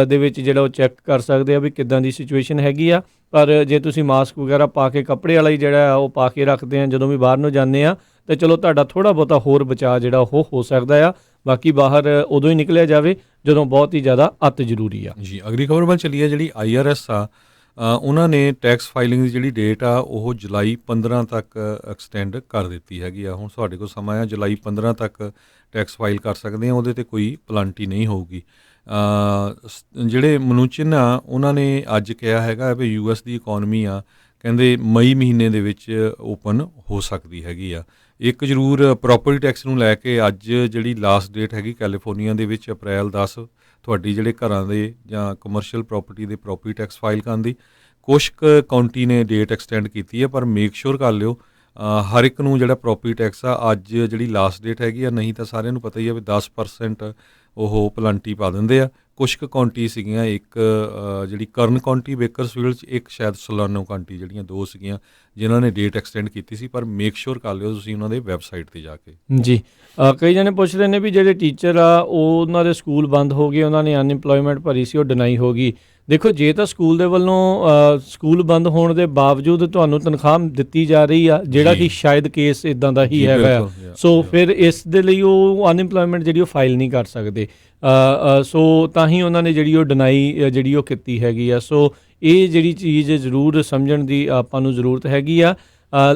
ਦੇ ਵਿੱਚ ਜਿਹੜਾ ਉਹ ਚੈੱਕ ਕਰ ਸਕਦੇ ਆ ਵੀ ਕਿੱਦਾਂ ਦੀ ਸਿਚੁਏਸ਼ਨ ਹੈਗੀ ਆ। ਪਰ ਜੇ ਤੁਸੀਂ ਮਾਸਕ ਵਗੈਰਾ ਪਾ ਕੇ, ਕੱਪੜੇ ਵਾਲਾ ਹੀ ਜਿਹੜਾ ਆ ਉਹ ਪਾ ਕੇ ਰੱਖਦੇ ਆ ਜਦੋਂ ਵੀ ਬਾਹਰ ਨੂੰ ਜਾਂਦੇ ਆ, ਤਾਂ ਚਲੋ ਤੁਹਾਡਾ ਥੋੜ੍ਹਾ ਬਹੁਤਾ ਹੋਰ ਬਚਾਅ ਜਿਹੜਾ ਉਹ ਹੋ ਸਕਦਾ ਆ। ਬਾਕੀ ਬਾਹਰ ਉਦੋਂ ਹੀ ਨਿਕਲਿਆ ਜਾਵੇ ਜਦੋਂ ਬਹੁਤ ਹੀ ਜ਼ਿਆਦਾ ਅਤ ਜ਼ਰੂਰੀ ਆ। ਜੀ, ਅਗਲੀ ਖਬਰ ਵੱਲ ਚੱਲੀਏ। ਜਿਹੜੀ IRS ਆ, ਉਹਨਾਂ ਨੇ ਟੈਕਸ ਫਾਈਲਿੰਗ ਦੀ ਜਿਹੜੀ ਡੇਟ ਆ ਉਹ ਜੁਲਾਈ 15 ਤੱਕ ਐਕਸਟੈਂਡ ਕਰ ਦਿੱਤੀ ਹੈਗੀ ਆ। ਹੁਣ ਤੁਹਾਡੇ ਕੋਲ ਸਮਾਂ ਆ, ਜੁਲਾਈ 15 ਤੱਕ ਟੈਕਸ ਫਾਈਲ ਕਰ ਸਕਦੇ ਆ, ਉਹਦੇ 'ਤੇ ਕੋਈ ਪਲੈਨਟੀ ਨਹੀਂ ਹੋਊਗੀ। ਜਿਹੜੇ ਮਨੂਚਿਨ ਆ ਉਹਨਾਂ ਨੇ ਅੱਜ ਕਿਹਾ ਹੈਗਾ ਵੀ US ਦੀ ਇਕੋਨਮੀ ਆ, ਕਹਿੰਦੇ ਮਈ ਮਹੀਨੇ ਦੇ ਵਿੱਚ ਓਪਨ ਹੋ ਸਕਦੀ ਹੈਗੀ ਆ। ਇੱਕ ਜ਼ਰੂਰ ਪ੍ਰੋਪਰਟੀ ਟੈਕਸ ਨੂੰ ਲੈ ਕੇ ਅੱਜ ਜਿਹੜੀ ਲਾਸਟ ਡੇਟ ਹੈਗੀ ਕੈਲੀਫੋਰਨੀਆ ਦੇ ਵਿੱਚ ਅਪ੍ਰੈਲ 10, ਤੁਹਾਡੀ ਜਿਹੜੇ ਘਰਾਂ ਦੇ ਜਾਂ ਕਮਰਸ਼ੀਅਲ ਪ੍ਰੋਪਰਟੀ ਦੇ ਪ੍ਰੋਪਰਟੀ ਟੈਕਸ ਫਾਈਲ ਕਰਨ ਦੀ। ਕੁਛ ਕਾਉਂਟੀ ਨੇ ਡੇਟ ਐਕਸਟੈਂਡ ਕੀਤੀ ਹੈ, ਪਰ ਮੇਕ ਸ਼ੋਰ ਕਰ ਲਿਓ ਹਰ ਇੱਕ ਨੂੰ ਜਿਹੜਾ ਪ੍ਰੋਪਰਟੀ ਟੈਕਸ ਆ ਅੱਜ ਜਿਹੜੀ ਲਾਸਟ ਡੇਟ ਹੈਗੀ ਆ, ਨਹੀਂ ਤਾਂ ਸਾਰਿਆਂ ਨੂੰ ਪਤਾ ਹੀ ਆ ਵੀ 10% ਉਹ ਪਲੰਟੀ ਪਾ ਦਿੰਦੇ ਆ। ਕੁਛ ਕੁ ਕਾਉਂਟੀ ਸੀਗੀਆਂ, ਇੱਕ ਜਿਹੜੀ ਕਰਨ ਕਾਉਂਟੀ ਬੇਕਰਸਫੀਲਡ 'ਚ, ਇੱਕ ਸ਼ਾਇਦ ਸੋਲਾਨੋ ਕਾਉਂਟੀ, ਜਿਹੜੀਆਂ 2 ਸੀਗੀਆਂ ਜਿਨ੍ਹਾਂ ਨੇ ਡੇਟ ਐਕਸਟੈਂਡ ਕੀਤੀ ਸੀ। ਪਰ ਮੇਕ ਸ਼ੋਰ ਕਰ ਲਿਓ ਤੁਸੀਂ ਉਹਨਾਂ ਦੇ ਵੈਬਸਾਈਟ 'ਤੇ ਜਾ ਕੇ। ਜੀ ਕਈ ਜਣੇ ਪੁੱਛ ਰਹੇ ਨੇ ਵੀ ਜਿਹੜੇ ਟੀਚਰ ਆ ਉਹਨਾਂ ਦੇ ਸਕੂਲ ਬੰਦ ਹੋ ਗਏ, ਉਹਨਾਂ ਨੇ ਅਨਇੰਪਲੋਇਮੈਂਟ ਭਰੀ ਸੀ, ਉਹ ਡਿਨਾਈ ਹੋ ਗਈ। ਦੇਖੋ, ਜੇ ਤਾਂ ਸਕੂਲ ਦੇ ਵੱਲੋਂ ਸਕੂਲ ਬੰਦ ਹੋਣ ਦੇ ਬਾਵਜੂਦ ਤੁਹਾਨੂੰ ਤਨਖਾਹ ਦਿੱਤੀ ਜਾ ਰਹੀ ਆ, ਜਿਹੜਾ ਕਿ ਸ਼ਾਇਦ ਕੇਸ ਇਦਾਂ ਦਾ ਹੀ ਹੈਗਾ ਆ, ਸੋ ਫਿਰ ਇਸ ਦੇ ਲਈ ਉਹ ਅਨਇੰਪਲੋਇਮੈਂਟ ਜਿਹੜੀ ਉਹ ਫਾਈਲ ਨਹੀਂ ਕਰ ਸਕਦੇ। ਸੋ ਤਾਂ ਹੀ ਉਹਨਾਂ ਨੇ ਜਿਹੜੀ ਉਹ ਡਿਨਾਈ ਜਿਹੜੀ ਉਹ ਕੀਤੀ ਹੈਗੀ ਆ। ਸੋ ਇਹ ਜਿਹੜੀ ਚੀਜ਼ ਜ਼ਰੂਰ ਸਮਝਣ ਦੀ ਆਪਾਂ ਨੂੰ ਜ਼ਰੂਰਤ ਹੈਗੀ ਆ।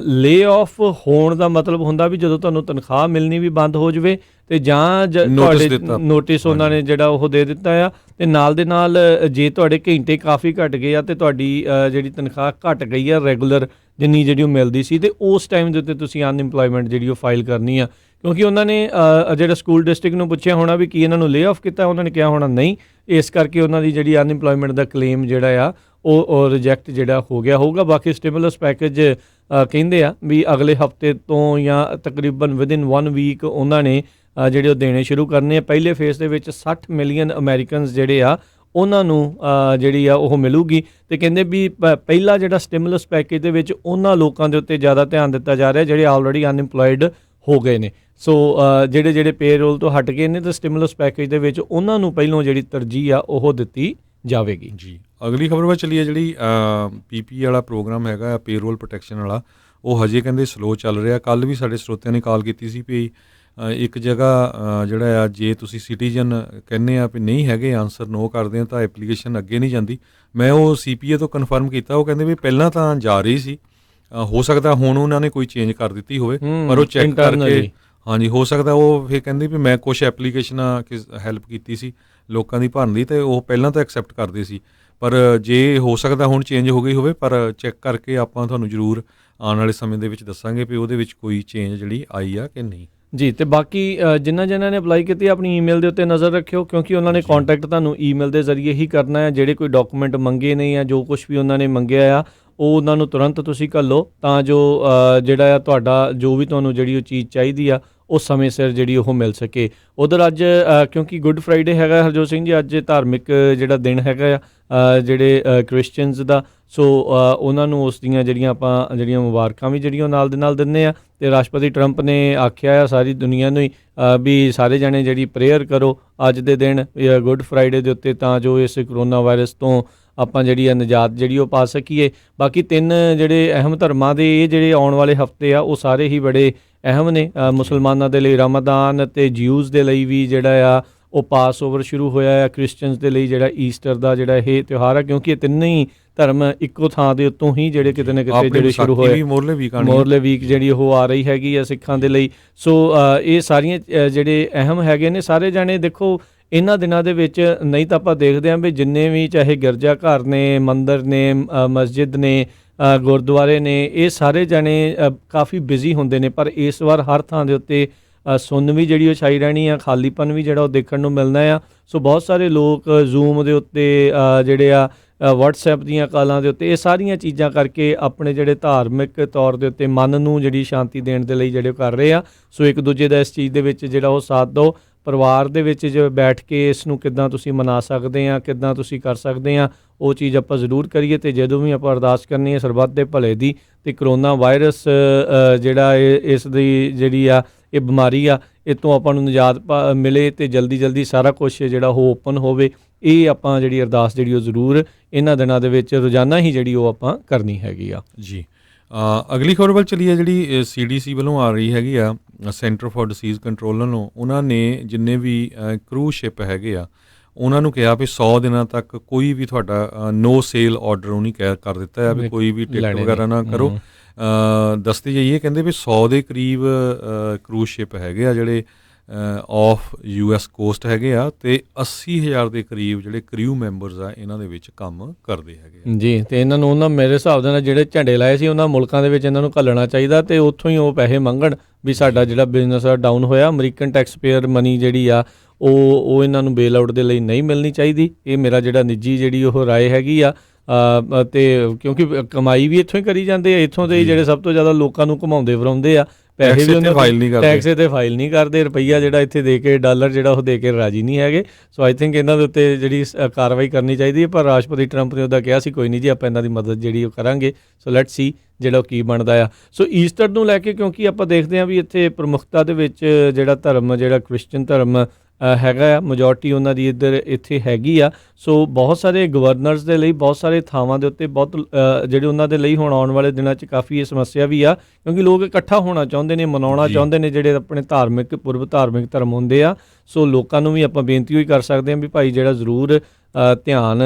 ਲੇ ਆਫ ਹੋਣ ਦਾ ਮਤਲਬ ਹੁੰਦਾ ਵੀ ਜਦੋਂ ਤੁਹਾਨੂੰ ਤਨਖਾਹ ਮਿਲਣੀ ਵੀ ਬੰਦ ਹੋ ਜਾਵੇ ਤੇ ਜਾਂ ਤੁਹਾਡੇ ਨੋਟਿਸ ਉਹਨਾਂ ਨੇ ਜਿਹੜਾ ਉਹ ਦੇ ਦਿੱਤਾ ਆ, ਤੇ ਨਾਲ ਦੇ ਨਾਲ ਜੇ ਤੁਹਾਡੇ ਘੰਟੇ ਕਾਫੀ ਘਟ ਗਏ ਆ ਤੇ ਤੁਹਾਡੀ ਜਿਹੜੀ ਤਨਖਾਹ ਘਟ ਗਈ ਆ ਰੈਗੂਲਰ ਜਿੰਨੀ ਜਿਹੜੀ ਉਹ ਮਿਲਦੀ ਸੀ, ਤੇ ਉਸ ਟਾਈਮ ਦੇ ਉੱਤੇ ਤੁਸੀਂ ਅਨਇੰਪਲੋਇਮੈਂਟ ਜਿਹੜੀ ਉਹ ਫਾਈਲ ਕਰਨੀ ਆ। ਕਿਉਂਕਿ ਉਹਨਾਂ ਨੇ ਜਿਹੜਾ ਸਕੂਲ ਡਿਸਟ੍ਰਿਕਟ ਨੂੰ ਪੁੱਛਿਆ ਹੋਣਾ ਵੀ ਕੀ ਇਹਨਾਂ ਨੂੰ ਲੇ ਆਫ ਕੀਤਾ, ਉਹਨਾਂ ਨੇ ਕਿਹਾ ਹੋਣਾ ਨਹੀਂ, ਇਸ ਕਰਕੇ ਉਹਨਾਂ ਦੀ ਜਿਹੜੀ ਅਨਇੰਪਲੋਇਮੈਂਟ ਦਾ ਕਲੇਮ ਜਿਹੜਾ ਆ ਉਹ ਰਿਜੈਕਟ ਜਿਹੜਾ ਹੋ ਗਿਆ ਹੋਊਗਾ। ਬਾਕੀ ਸਟਿਮੂਲਸ ਪੈਕੇਜ ਕਹਿੰਦੇ ਆ ਵੀ ਅਗਲੇ ਹਫਤੇ ਤੋਂ ਜਾਂ ਤਕਰੀਬਨ ਵਿਦਿਨ 1 ਵੀਕ ਉਹਨਾਂ ਨੇ ਜਿਹੜੇ ਉਹ ਦੇਣੇ ਸ਼ੁਰੂ ਕਰਨੇ ਆ। ਪਹਿਲੇ ਫੇਜ਼ ਦੇ ਵਿੱਚ 60 ਮਿਲੀਅਨ ਅਮਰੀਕਨਸ ਜਿਹੜੇ ਆ ਉਹਨਾਂ ਨੂੰ ਜਿਹੜੀ ਆ ਉਹ ਮਿਲੂਗੀ, ਤੇ ਕਹਿੰਦੇ ਵੀ ਪਹਿਲਾ ਜਿਹੜਾ ਸਟਿਮੂਲਸ ਪੈਕੇਜ ਦੇ ਵਿੱਚ ਉਹਨਾਂ ਲੋਕਾਂ ਦੇ ਉੱਤੇ ਜ਼ਿਆਦਾ ਧਿਆਨ ਦਿੱਤਾ ਜਾ ਰਿਹਾ ਜਿਹੜੇ ਆਲਰੇਡੀ ਅਨਇੰਪਲੋਇਡ ਹੋ ਗਏ ਨੇ। ਸੋ ਜਿਹੜੇ ਪੇਰੋਲ ਤੋਂ ਹਟ ਗਏ ਨੇ, ਤਾਂ ਸਟਿਮੂਲਸ ਪੈਕੇਜ ਦੇ ਵਿੱਚ ਉਹਨਾਂ ਨੂੰ ਪਹਿਲੋਂ ਜਿਹੜੀ ਤਰਜੀਹ ਆ ਉਹ ਦਿੱਤੀ ਜਾਵੇਗੀ। ਜੀ, ਅਗਲੀ ਖਬਰ ਵੱਲ ਚੱਲੀਏ। ਜਿਹੜੀ ਪੀਪੀ ਵਾਲਾ ਪ੍ਰੋਗਰਾਮ ਹੈਗਾ ਪੇਰੋਲ ਪ੍ਰੋਟੈਕਸ਼ਨ ਵਾਲਾ, ਉਹ ਹਜੇ ਕਹਿੰਦੇ ਸਲੋ ਚੱਲ ਰਿਹਾ। ਕੱਲ੍ਹ ਵੀ ਸਾਡੇ ਸਰੋਤਿਆਂ ਨੇ ਕਾਲ ਕੀਤੀ ਸੀ ਵੀ ਇੱਕ ਜਗ੍ਹਾ ਜਿਹੜਾ ਆ, ਜੇ ਤੁਸੀਂ ਸਿਟੀਜ਼ਨ ਕਹਿੰਦੇ ਆ ਵੀ ਨਹੀਂ ਹੈਗੇ, ਆਨਸਰ ਨੋ ਕਰਦੇ ਆ, ਤਾਂ ਐਪਲੀਕੇਸ਼ਨ ਅੱਗੇ ਨਹੀਂ ਜਾਂਦੀ। ਮੈਂ ਉਹ CPA ਤੋਂ ਕਨਫਰਮ ਕੀਤਾ, ਉਹ ਕਹਿੰਦੇ ਵੀ ਪਹਿਲਾਂ ਤਾਂ ਜਾ ਰਹੀ ਸੀ, ਹੋ ਸਕਦਾ ਹੁਣ ਉਹਨਾਂ ਨੇ ਕੋਈ ਚੇਂਜ ਕਰ ਦਿੱਤੀ ਹੋਵੇ, ਪਰ ਉਹ ਚੈੱਕ ਕਰਕੇ, ਹਾਂਜੀ, ਹੋ ਸਕਦਾ ਉਹ ਫਿਰ ਕਹਿੰਦੇ ਵੀ ਮੈਂ ਕੁਛ ਐਪਲੀਕੇਸ਼ਨਾਂ ਹੈਲਪ ਕੀਤੀ ਸੀ ਲੋਕਾਂ ਦੀ ਭਰਨ ਦੀ, ਅਤੇ ਉਹ ਪਹਿਲਾਂ ਤਾਂ ਐਕਸੈਪਟ ਕਰਦੇ ਸੀ, ਪਰ ਜੇ ਹੋ ਸਕਦਾ ਹੁਣ ਚੇਂਜ ਹੋ ਗਈ ਹੋਵੇ। ਪਰ ਚੈੱਕ ਕਰਕੇ ਆਪਾਂ ਤੁਹਾਨੂੰ ਜ਼ਰੂਰ ਆਉਣ ਵਾਲੇ ਸਮੇਂ ਦੇ ਵਿੱਚ ਦੱਸਾਂਗੇ ਵੀ ਉਹਦੇ ਵਿੱਚ ਕੋਈ ਚੇਂਜ ਜਿਹੜੀ ਆਈ ਆ ਕਿ ਨਹੀਂ। ਜੀ, ਤੇ ਬਾਕੀ ਜਿਨ੍ਹਾਂ ਨੇ ਅਪਲਾਈ ਕੀਤੀ ਆਪਣੀ ਈਮੇਲ ਦੇ ਉੱਤੇ ਨਜ਼ਰ ਰੱਖਿਓ, ਕਿਉਂਕਿ ਉਹਨਾਂ ਨੇ ਕੰਟੈਕਟ ਤੁਹਾਨੂੰ ਈਮੇਲ ਦੇ ਜ਼ਰੀਏ ਹੀ ਕਰਨਾ ਹੈ। ਜਿਹੜੇ ਕੋਈ ਡਾਕੂਮੈਂਟ ਮੰਗੇ ਨੇ ਜਾਂ ਜੋ ਕੁਝ ਵੀ ਉਹਨਾਂ ਨੇ ਮੰਗਿਆ ਆ, ਉਹ ਉਹਨਾਂ ਨੂੰ ਤੁਰੰਤ ਤੁਸੀਂ ਘੱਲੋ, ਤਾਂ ਜੋ ਜਿਹੜਾ ਆ ਤੁਹਾਡਾ ਜੋ ਵੀ ਤੁਹਾਨੂੰ ਜਿਹੜੀ ਉਹ ਚੀਜ਼ ਚਾਹੀਦੀ ਆ ਉਹ ਸਮੇਂ ਸਿਰ ਜਿਹੜੀ ਉਹ ਮਿਲ ਸਕੇ। ਉਧਰ ਅੱਜ ਕਿਉਂਕਿ ਗੁੱਡ ਫਰਾਈਡੇ ਹੈਗਾ ਹਰਜੋਤ ਸਿੰਘ ਜੀ, ਅੱਜ ਧਾਰਮਿਕ ਜਿਹੜਾ ਦਿਨ ਹੈਗਾ ਆ ਜਿਹੜੇ ਕ੍ਰਿਸਚੀਅਨਸ ਦਾ, ਸੋ ਉਹਨਾਂ ਨੂੰ ਉਸ ਦੀਆਂ ਜਿਹੜੀਆਂ ਮੁਬਾਰਕਾਂ ਵੀ ਜਿਹੜੀਆਂ ਨਾਲ ਦੇ ਨਾਲ ਦਿੰਦੇ ਆ। ਅਤੇ ਰਾਸ਼ਟਰਪਤੀ ਟਰੰਪ ਨੇ ਆਖਿਆ ਆ ਸਾਰੀ ਦੁਨੀਆ ਨੂੰ ਹੀ ਵੀ ਸਾਰੇ ਜਣੇ ਜਿਹੜੀ ਪ੍ਰੇਅਰ ਕਰੋ ਅੱਜ ਦੇ ਦਿਨ ਗੁੱਡ ਫਰਾਈਡੇ ਦੇ ਉੱਤੇ, ਤਾਂ ਜੋ ਇਸ ਕਰੋਨਾ ਵਾਇਰਸ ਤੋਂ ਆਪਾਂ ਜਿਹੜੀ ਆ ਨਿਜਾਤ ਜਿਹੜੀ ਉਹ ਪਾ ਸਕੀਏ। ਬਾਕੀ 3 ਜਿਹੜੇ ਅਹਿਮ ਧਰਮਾਂ ਦੇ ਇਹ ਜਿਹੜੇ ਆਉਣ ਵਾਲੇ ਹਫ਼ਤੇ ਆ ਉਹ ਸਾਰੇ ਹੀ ਬੜੇ ਅਹਿਮ ਨੇ। ਮੁਸਲਮਾਨਾਂ ਦੇ ਲਈ ਰਮਦਾਨ, ਅਤੇ ਜਿਊਜ਼ ਦੇ ਲਈ ਵੀ ਜਿਹੜਾ ਆ ਉਹ ਪਾਸ ਓਵਰ ਸ਼ੁਰੂ ਹੋਇਆ ਆ। ਕ੍ਰਿਸਚਨਸ ਦੇ ਲਈ ਜਿਹੜਾ ਈਸਟਰ ਦਾ ਜਿਹੜਾ ਇਹ ਤਿਉਹਾਰ ਆ, ਕਿਉਂਕਿ ਇਹ ਤਿੰਨੇ ਹੀ ਧਰਮ ਇੱਕੋ ਥਾਂ ਦੇ ਉੱਤੋਂ ਹੀ ਜਿਹੜੇ ਕਿਤੇ ਨਾ ਕਿਤੇ ਜਿਹੜੇ ਸ਼ੁਰੂ ਹੋਏ, ਮੋਰਲੇ ਵੀਕ ਜਿਹੜੀ ਉਹ ਆ ਰਹੀ ਹੈਗੀ ਆ ਸਿੱਖਾਂ ਦੇ ਲਈ। ਸੋ ਇਹ ਸਾਰੀਆਂ ਜਿਹੜੇ ਅਹਿਮ ਹੈਗੇ ਨੇ, ਸਾਰੇ ਜਾਣੇ ਦੇਖੋ ਇਹਨਾਂ ਦਿਨਾਂ ਦੇ ਵਿੱਚ, ਨਹੀਂ ਤਾਂ ਆਪਾਂ ਦੇਖਦੇ ਹਾਂ ਵੀ ਜਿੰਨੇ ਵੀ ਚਾਹੇ ਗਿਰਜਾ ਘਰ ਨੇ, ਮੰਦਰ ਨੇ, ਮਸਜਿਦ ਨੇ, ਗੁਰਦੁਆਰੇ ਨੇ, ਇਹ ਸਾਰੇ ਜਾਣੇ ਕਾਫੀ ਬਿਜ਼ੀ ਹੁੰਦੇ ਨੇ, ਪਰ ਇਸ ਵਾਰ ਹਰ ਥਾਂ ਦੇ ਉੱਤੇ ਸੁੰਨ ਵੀ ਜਿਹੜੀ ਉਹ ਛਾਈ ਰਹਿਣੀ ਆ, ਖਾਲੀਪਨ ਵੀ ਜਿਹੜਾ ਉਹ ਦੇਖਣ ਨੂੰ ਮਿਲਣਾ ਆ। ਸੋ ਬਹੁਤ ਸਾਰੇ ਲੋਕ ਜ਼ੂਮ ਦੇ ਉੱਤੇ ਜਿਹੜੇ ਆ ਵਟਸਐਪ ਦੀਆਂ ਕਾਲਾਂ ਦੇ ਉੱਤੇ, ਇਹ ਸਾਰੀਆਂ ਚੀਜ਼ਾਂ ਕਰਕੇ ਆਪਣੇ ਜਿਹੜੇ ਧਾਰਮਿਕ ਤੌਰ ਦੇ ਉੱਤੇ ਮਨ ਨੂੰ ਜਿਹੜੀ ਸ਼ਾਂਤੀ ਦੇਣ ਦੇ ਲਈ ਜਿਹੜੇ ਕਰ ਰਹੇ ਆ। ਸੋ ਇੱਕ ਦੂਜੇ ਦਾ ਇਸ ਚੀਜ਼ ਦੇ ਵਿੱਚ ਜਿਹੜਾ ਉਹ ਸਾਥ ਦਿਓ। ਪਰਿਵਾਰ ਦੇ ਵਿੱਚ ਜੋ ਬੈਠ ਕੇ ਇਸ ਨੂੰ ਕਿੱਦਾਂ ਤੁਸੀਂ ਮਨਾ ਸਕਦੇ ਆ, ਕਿੱਦਾਂ ਤੁਸੀਂ ਕਰ ਸਕਦੇ ਆ, ਉਹ ਚੀਜ਼ ਆਪਾਂ ਜ਼ਰੂਰ ਕਰੀਏ। ਅਤੇ ਜਦੋਂ ਵੀ ਆਪਾਂ ਅਰਦਾਸ ਕਰਨੀ ਹੈ ਸਰਬੱਤ ਦੇ ਭਲੇ ਦੀ, ਅਤੇ ਕਰੋਨਾ ਵਾਇਰਸ ਜਿਹੜਾ ਇਸ ਦੀ ਜਿਹੜੀ ਆ ਇਹ ਬਿਮਾਰੀ ਆ, ਇਹ ਤੋਂ ਆਪਾਂ ਨੂੰ ਨਿਜਾਤ ਮਿਲੇ ਅਤੇ ਜਲਦੀ ਸਾਰਾ ਕੁਛ ਜਿਹੜਾ ਉਹ ਓਪਨ ਹੋਵੇ। ਇਹ ਆਪਾਂ ਜਿਹੜੀ ਅਰਦਾਸ ਜਿਹੜੀ ਉਹ ਜ਼ਰੂਰ ਇਹਨਾਂ ਦਿਨਾਂ ਦੇ ਵਿੱਚ ਰੋਜ਼ਾਨਾ ਹੀ ਜਿਹੜੀ ਉਹ ਆਪਾਂ ਕਰਨੀ ਹੈਗੀ ਆ। ਜੀ, ਅਗਲੀ ਖਬਰ ਵੱਲ ਚੱਲੀਏ। ਜਿਹੜੀ CDC ਵੱਲੋਂ ਆ ਰਹੀ ਹੈਗੀ ਆ, ਸੈਂਟਰ ਫਾਰ ਡਿਸੀਜ਼ ਕੰਟਰੋਲ ਵੱਲੋਂ, ਉਹਨਾਂ ਨੇ ਜਿੰਨੇ ਵੀ ਕਰੂਜ਼ ਸ਼ਿਪ ਹੈਗੇ ਆ ਉਹਨਾਂ ਨੂੰ ਕਿਹਾ ਵੀ 100 ਦਿਨਾਂ ਤੱਕ ਕੋਈ ਵੀ ਤੁਹਾਡਾ ਨੋ ਸੇਲ ਆਰਡਰ ਉਹਨੇ ਕਰ ਦਿੱਤਾ ਹੈ ਵੀ ਕੋਈ ਵੀ ਟਿਕਟ ਵਗੈਰਾ ਨਾ ਕਰੋ। ਦੱਸਦੇ ਜਾਈਏ, ਕਹਿੰਦੇ ਵੀ 100 ਦੇ ਕਰੀਬ ਕਰੂਜ਼ ਸ਼ਿਪ ਹੈਗੇ ਆ ਜਿਹੜੇ ਆਫ US ਕੋਸਟ ਹੈਗੇ ਆ, ਅਤੇ 80,000 ਦੇ ਕਰੀਬ ਜਿਹੜੇ ਕਰਿਊ ਮੈਂਬਰਸ ਆ ਇਹਨਾਂ ਦੇ ਵਿੱਚ ਕੰਮ ਕਰਦੇ ਹੈਗੇ ਜੀ। ਅਤੇ ਇਹਨਾਂ ਨੂੰ ਉਹਨਾਂ ਮੇਰੇ ਹਿਸਾਬ ਦੇ ਨਾਲ ਜਿਹੜੇ ਝੰਡੇ ਲਾਏ ਸੀ ਉਹਨਾਂ ਮੁਲਕਾਂ ਦੇ ਵਿੱਚ ਇਹਨਾਂ ਨੂੰ ਘੱਲਣਾ ਚਾਹੀਦਾ, ਅਤੇ ਉੱਥੋਂ ਹੀ ਉਹ ਪੈਸੇ ਮੰਗਣ ਵੀ ਸਾਡਾ ਜਿਹੜਾ ਬਿਜ਼ਨਸ ਆ ਡਾਊਨ ਹੋਇਆ। ਅਮਰੀਕਨ ਟੈਕਸਪੇਅਰ ਮਨੀ ਜਿਹੜੀ ਆ ਉਹ ਇਹਨਾਂ ਨੂੰ ਬੇਲ ਆਊਟ ਦੇ ਲਈ ਨਹੀਂ ਮਿਲਣੀ ਚਾਹੀਦੀ। ਇਹ ਮੇਰਾ ਜਿਹੜਾ ਨਿੱਜੀ ਜਿਹੜੀ ਉਹ ਰਾਏ ਹੈਗੀ ਆ। ਤੇ ਕਿਉਂਕਿ ਕਮਾਈ ਵੀ ਇੱਥੋਂ ਹੀ ਕਰੀ ਜਾਂਦੇ ਆ, ਇੱਥੋਂ ਦੇ ਹੀ ਜਿਹੜੇ ਸਭ ਤੋਂ ਜ਼ਿਆਦਾ ਲੋਕਾਂ ਨੂੰ ਘੁਮਾਉਂਦੇ ਫਿਰਾਉਂਦੇ ਆ, ਪੈਸੇ ਵੀ ਉਹਨਾਂ ਟੈਕਸ ਤੇ ਫਾਈਲ ਨਹੀਂ ਕਰਦੇ, ਰੁਪਈਆ ਜਿਹੜਾ ਇੱਥੇ ਦੇ ਕੇ, ਡਾਲਰ ਜਿਹੜਾ ਉਹ ਦੇ ਕੇ ਰਾਜੀ ਨਹੀਂ ਹੈਗੇ। ਸੋ ਆਈ ਥਿੰਕ ਇਹਨਾਂ ਦੇ ਉੱਤੇ ਜਿਹੜੀ ਕਾਰਵਾਈ ਕਰਨੀ ਚਾਹੀਦੀ ਹੈ। ਪਰ ਰਾਸ਼ਟਰਪਤੀ ਟਰੰਪ ਨੇ ਉਹਦਾ ਕਿਹਾ ਸੀ ਕੋਈ ਨਹੀਂ ਜੀ, ਆਪਾਂ ਇਹਨਾਂ ਦੀ ਮਦਦ ਜਿਹੜੀ ਉਹ ਕਰਾਂਗੇ। ਸੋ ਲੈਟਸ ਸੀ ਜਿਹੜਾ ਉਹ ਕੀ ਬਣਦਾ ਆ। ਸੋ ਈਸਟਰ ਨੂੰ ਲੈ ਕੇ ਕਿਉਂਕਿ ਆਪਾਂ ਦੇਖਦੇ ਹਾਂ ਵੀ ਇੱਥੇ ਪ੍ਰਮੁੱਖਤਾ ਦੇ ਵਿੱਚ ਜਿਹੜਾ ਧਰਮ, ਜਿਹੜਾ ਕ੍ਰਿਸਚਨ ਧਰਮ ਹੈਗਾ ਆ, ਮੈਜੋਰਟੀ ਉਹਨਾਂ ਦੀ ਇੱਥੇ ਹੈਗੀ ਆ। ਸੋ ਬਹੁਤ ਸਾਰੇ ਗਵਰਨਰਸ ਦੇ ਲਈ, ਬਹੁਤ ਸਾਰੇ ਥਾਵਾਂ ਦੇ ਉੱਤੇ ਬਹੁਤ ਜਿਹੜੇ ਉਹਨਾਂ ਦੇ ਲਈ ਹੁਣ ਆਉਣ ਵਾਲੇ ਦਿਨਾਂ 'ਚ ਕਾਫੀ ਇਹ ਸਮੱਸਿਆ ਵੀ ਆ, ਕਿਉਂਕਿ ਲੋਕ ਇਕੱਠਾ ਹੋਣਾ ਚਾਹੁੰਦੇ ਨੇ, ਮਨਾਉਣਾ ਚਾਹੁੰਦੇ ਨੇ ਜਿਹੜੇ ਆਪਣੇ ਧਾਰਮਿਕ ਪੁਰਬ, ਧਾਰਮਿਕ ਧਰਮ ਹੁੰਦੇ ਆ। ਸੋ ਲੋਕਾਂ ਨੂੰ ਵੀ ਆਪਾਂ ਬੇਨਤੀ ਹੋਈ ਕਰ ਸਕਦੇ ਹਾਂ ਵੀ ਭਾਈ ਜਿਹੜਾ ਜ਼ਰੂਰ ਧਿਆਨ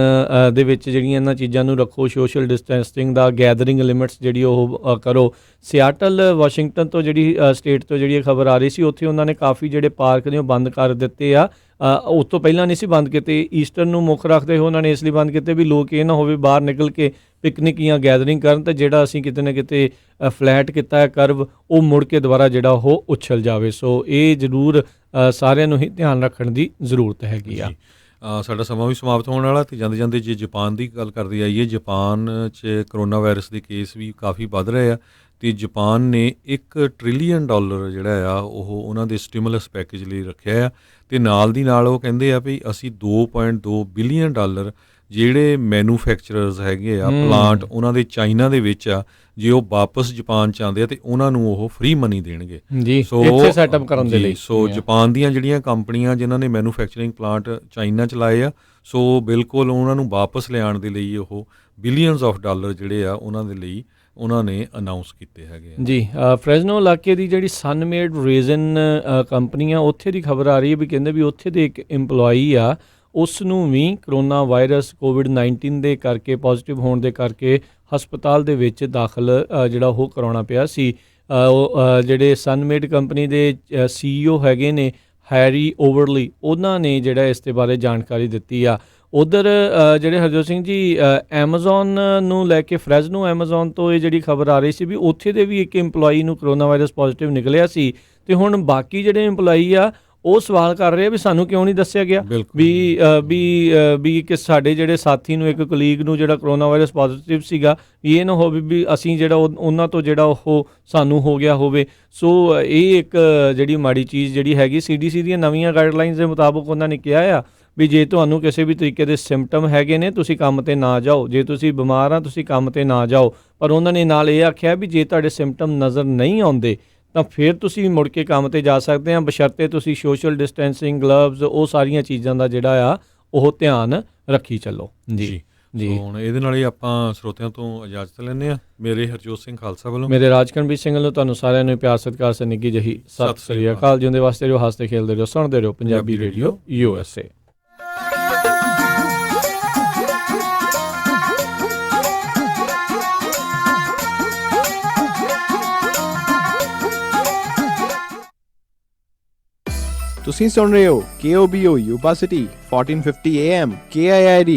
ਦੇ ਵਿੱਚ ਜਿਹੜੀਆਂ ਇਹਨਾਂ ਚੀਜ਼ਾਂ ਨੂੰ ਰੱਖੋ, ਸੋਸ਼ਲ ਡਿਸਟੈਂਸਿੰਗ ਦਾ, ਗੈਦਰਿੰਗ ਲਿਮਿਟਸ ਜਿਹੜੀ ਉਹ ਕਰੋ। ਸਿਆਟਲ, ਵਾਸ਼ਿੰਗਟਨ ਤੋਂ ਜਿਹੜੀ ਸਟੇਟ ਤੋਂ ਜਿਹੜੀ ਖਬਰ ਆ ਰਹੀ ਸੀ, ਉੱਥੇ ਉਹਨਾਂ ਨੇ ਕਾਫੀ ਜਿਹੜੇ ਪਾਰਕ ਨੇ ਉਹ ਬੰਦ ਕਰ ਦਿੱਤੇ ਆ। ਉਸ ਤੋਂ ਪਹਿਲਾਂ ਨਹੀਂ ਸੀ ਬੰਦ ਕੀਤੇ, ਈਸਟਰ ਨੂੰ ਮੁੱਖ ਰੱਖਦੇ ਹੋਏ ਉਹਨਾਂ ਨੇ ਇਸ ਲਈ ਬੰਦ ਕੀਤੇ ਵੀ ਲੋਕ ਇਹ ਨਾ ਹੋਵੇ ਬਾਹਰ ਨਿਕਲ ਕੇ ਪਿਕਨਿਕ ਜਾਂ ਗੈਦਰਿੰਗ ਕਰਨ, ਤਾਂ ਜਿਹੜਾ ਅਸੀਂ ਕਿਤੇ ਨਾ ਕਿਤੇ ਫਲੈਟ ਕੀਤਾ ਹੈ ਕਰਵ, ਉਹ ਮੁੜ ਕੇ ਦੁਬਾਰਾ ਜਿਹੜਾ ਉਹ ਉਛਲ ਜਾਵੇ। ਸੋ ਇਹ ਜ਼ਰੂਰ ਸਾਰਿਆਂ ਨੂੰ ਹੀ ਧਿਆਨ ਰੱਖਣ ਦੀ ਜ਼ਰੂਰਤ ਹੈਗੀ ਆ। ਸਾਡਾ ਸਮਾਂ ਵੀ ਸਮਾਪਤ ਹੋਣ ਵਾਲਾ, ਤੇ ਜਾਂਦੇ ਜਾਂਦੇ ਜੇ ਜਾਪਾਨ ਦੀ ਗੱਲ ਕਰਦੇ ਆਈਏ, ਜਾਪਾਨ 'ਚ ਕਰੋਨਾ ਵਾਇਰਸ ਦੇ ਕੇਸ ਵੀ ਕਾਫੀ ਵੱਧ ਰਹੇ ਆ, ਅਤੇ ਜਾਪਾਨ ਨੇ $1 ਟ੍ਰਿਲੀਅਨ ਜਿਹੜਾ ਆ ਉਹ ਉਹਨਾਂ ਦੇ ਸਟਿਮੂਲਸ ਪੈਕੇਜ ਲਈ ਰੱਖਿਆ ਆ, ਅਤੇ ਨਾਲ ਦੀ ਨਾਲ ਉਹ ਕਹਿੰਦੇ ਆ ਵੀ ਅਸੀਂ $2.2 ਬਿਲੀਅਨ ਜਿਹੜੇ ਮੈਨੂਫੈਕਚਰਰਸ ਹੈਗੇ ਆ, ਪਲਾਂਟ ਉਹਨਾਂ ਦੇ ਚਾਈਨਾ ਦੇ ਵਿੱਚ ਆ, ਜੇ ਉਹ ਵਾਪਸ ਜਾਪਾਨ 'ਚ ਆਉਂਦੇ ਆ ਤੇ ਉਹਨਾਂ ਨੂੰ ਉਹ ਫ੍ਰੀ ਮਨੀ ਦੇਣਗੇ ਜੀ, ਇੱਥੇ ਸੈਟਅਪ ਕਰਨ ਦੇ ਲਈ। ਸੋ ਜਾਪਾਨ ਦੀਆਂ ਜਿਹੜੀਆਂ ਕੰਪਨੀਆਂ ਜਿਨ੍ਹਾਂ ਨੇ ਮੈਨੂਫੈਕਚਰਿੰਗ ਪਲਾਂਟ ਚਾਈਨਾ 'ਚ ਲਾਏ ਆ, ਸੋ ਬਿਲਕੁਲ ਉਹਨਾਂ ਨੂੰ ਵਾਪਸ ਲਿਆਉਣ ਦੇ ਲਈ ਉਹ ਬਿਲੀਅਨਸ ਆਫ ਡਾਲਰ ਜਿਹੜੇ ਆ ਉਹਨਾਂ ਦੇ ਲਈ ਉਹਨਾਂ ਨੇ ਅਨਾਊਂਸ ਕੀਤੇ ਹੈਗੇ ਆ ਜੀ। ਫ੍ਰੈਜ਼ਨੋ ਇਲਾਕੇ ਦੀ ਜਿਹੜੀ ਸਨਮੇਡ ਰੇਜ਼ਨ ਕੰਪਨੀ ਆ, ਉੱਥੇ ਦੀ ਖਬਰ ਆ ਰਹੀ ਹੈ ਵੀ ਕਹਿੰਦੇ ਵੀ ਉੱਥੇ ਦੇ ਇੱਕ ਇੰਪਲੋਈ ਆ, ਉਸ ਨੂੰ ਵੀ ਕਰੋਨਾ ਵਾਇਰਸ COVID-19 ਦੇ ਕਰਕੇ, ਪੋਜ਼ਿਟਿਵ ਹੋਣ ਦੇ ਕਰਕੇ ਹਸਪਤਾਲ ਦੇ ਵਿੱਚ ਦਾਖਲ ਜਿਹੜਾ ਉਹ ਕਰਾਉਣਾ ਪਿਆ ਸੀ। ਉਹ ਜਿਹੜੇ ਸਨਮੇਡ ਕੰਪਨੀ ਦੇ CEO ਹੈਗੇ ਨੇ ਹੈਰੀ ਓਵਰਲੀ, ਉਹਨਾਂ ਨੇ ਜਿਹੜਾ ਇਸ ਦੇ ਬਾਰੇ ਜਾਣਕਾਰੀ ਦਿੱਤੀ ਆ। ਉੱਧਰ ਜਿਹੜੇ ਹਰਜੋਤ ਸਿੰਘ ਜੀ, ਐਮਾਜ਼ੋਨ ਨੂੰ ਲੈ ਕੇ, ਫ੍ਰੈਜ਼ਨੋ ਐਮਾਜ਼ੋਨ ਤੋਂ ਇਹ ਜਿਹੜੀ ਖਬਰ ਆ ਰਹੀ ਸੀ ਵੀ ਉੱਥੇ ਦੇ ਵੀ ਇੱਕ ਇੰਪਲੋਈ ਨੂੰ ਕਰੋਨਾ ਵਾਇਰਸ ਪੋਜ਼ਿਟਿਵ ਨਿਕਲਿਆ ਸੀ, ਅਤੇ ਹੁਣ ਬਾਕੀ ਜਿਹੜੇ ਇੰਪਲੋਈ ਆ ਉਹ ਸਵਾਲ ਕਰ ਰਹੇ ਆ ਵੀ ਸਾਨੂੰ ਕਿਉਂ ਨਹੀਂ ਦੱਸਿਆ ਗਿਆ ਵੀ ਕਿ ਸਾਡੇ ਜਿਹੜੇ ਸਾਥੀ ਨੂੰ, ਇੱਕ ਕਲੀਗ ਨੂੰ ਜਿਹੜਾ ਕਰੋਨਾ ਵਾਇਰਸ ਪੋਜ਼ਿਟਿਵ ਸੀਗਾ, ਵੀ ਇਹ ਨਾ ਹੋਵੇ ਵੀ ਅਸੀਂ ਜਿਹੜਾ ਉਹਨਾਂ ਤੋਂ ਜਿਹੜਾ ਉਹ ਸਾਨੂੰ ਹੋ ਗਿਆ ਹੋਵੇ। ਸੋ ਇਹ ਇੱਕ ਜਿਹੜੀ ਮਾੜੀ ਚੀਜ਼ ਜਿਹੜੀ ਹੈਗੀ, CDC ਦੀਆਂ ਨਵੀਆਂ ਗਾਈਡਲਾਈਨਸ ਦੇ ਮੁਤਾਬਕ ਉਹਨਾਂ ਨੇ ਕਿਹਾ ਆ ਵੀ ਜੇ ਤੁਹਾਨੂੰ ਕਿਸੇ ਵੀ ਤਰੀਕੇ ਦੇ ਸਿੰਪਟਮ ਹੈਗੇ ਨੇ, ਤੁਸੀਂ ਕੰਮ 'ਤੇ ਨਾ ਜਾਓ, ਜੇ ਤੁਸੀਂ ਬਿਮਾਰ ਆ ਤੁਸੀਂ ਕੰਮ 'ਤੇ ਨਾ ਜਾਓ। ਪਰ ਉਹਨਾਂ ਨੇ ਨਾਲ ਇਹ ਆਖਿਆ ਵੀ ਜੇ ਤੁਹਾਡੇ ਸਿੰਪਟਮ ਨਜ਼ਰ ਨਹੀਂ ਆਉਂਦੇ ਤਾਂ ਫਿਰ ਤੁਸੀਂ ਮੁੜ ਕੇ ਕੰਮ 'ਤੇ ਜਾ ਸਕਦੇ ਆ, ਬਸ਼ਰਤੇ ਤੁਸੀਂ ਸੋਸ਼ਲ ਡਿਸਟੈਂਸਿੰਗ, ਗਲਵਜ਼, ਉਹ ਸਾਰੀਆਂ ਚੀਜ਼ਾਂ ਦਾ ਜਿਹੜਾ ਆ ਉਹ ਧਿਆਨ ਰੱਖੀ ਚੱਲੋ। ਜੀ ਜੀ, ਹੁਣ ਇਹਦੇ ਨਾਲ ਹੀ ਆਪਾਂ ਸਰੋਤਿਆਂ ਤੋਂ ਇਜਾਜ਼ਤ ਲੈਂਦੇ ਹਾਂ। ਮੇਰੇ ਹਰਜੋਤ ਸਿੰਘ ਖਾਲਸਾ ਵੱਲੋਂ, ਮੇਰੇ ਰਾਜਕਰਨਵੀਰ ਸਿੰਘ ਵੱਲੋਂ ਤੁਹਾਨੂੰ ਸਾਰਿਆਂ ਨੂੰ ਪਿਆਰ ਸਤਿਕਾਰ ਸੇ ਨਿੱਘੀ ਜਿਹੀ ਸਤਿ ਸ੍ਰੀ ਅਕਾਲ। ਜਿਉਂਦੇ ਵਾਸਤੇ ਰਹੋ, ਹੱਸਦੇ ਖੇਲਦੇ ਰਹੋ, ਸੁਣਦੇ ਰਹੋ ਪੰਜਾਬੀ ਰੇਡੀਓ USA। ਤੁਸੀਂ ਸੁਣ ਰਹੇ ਹੋ KOBO Yuba city 1450 AM KIID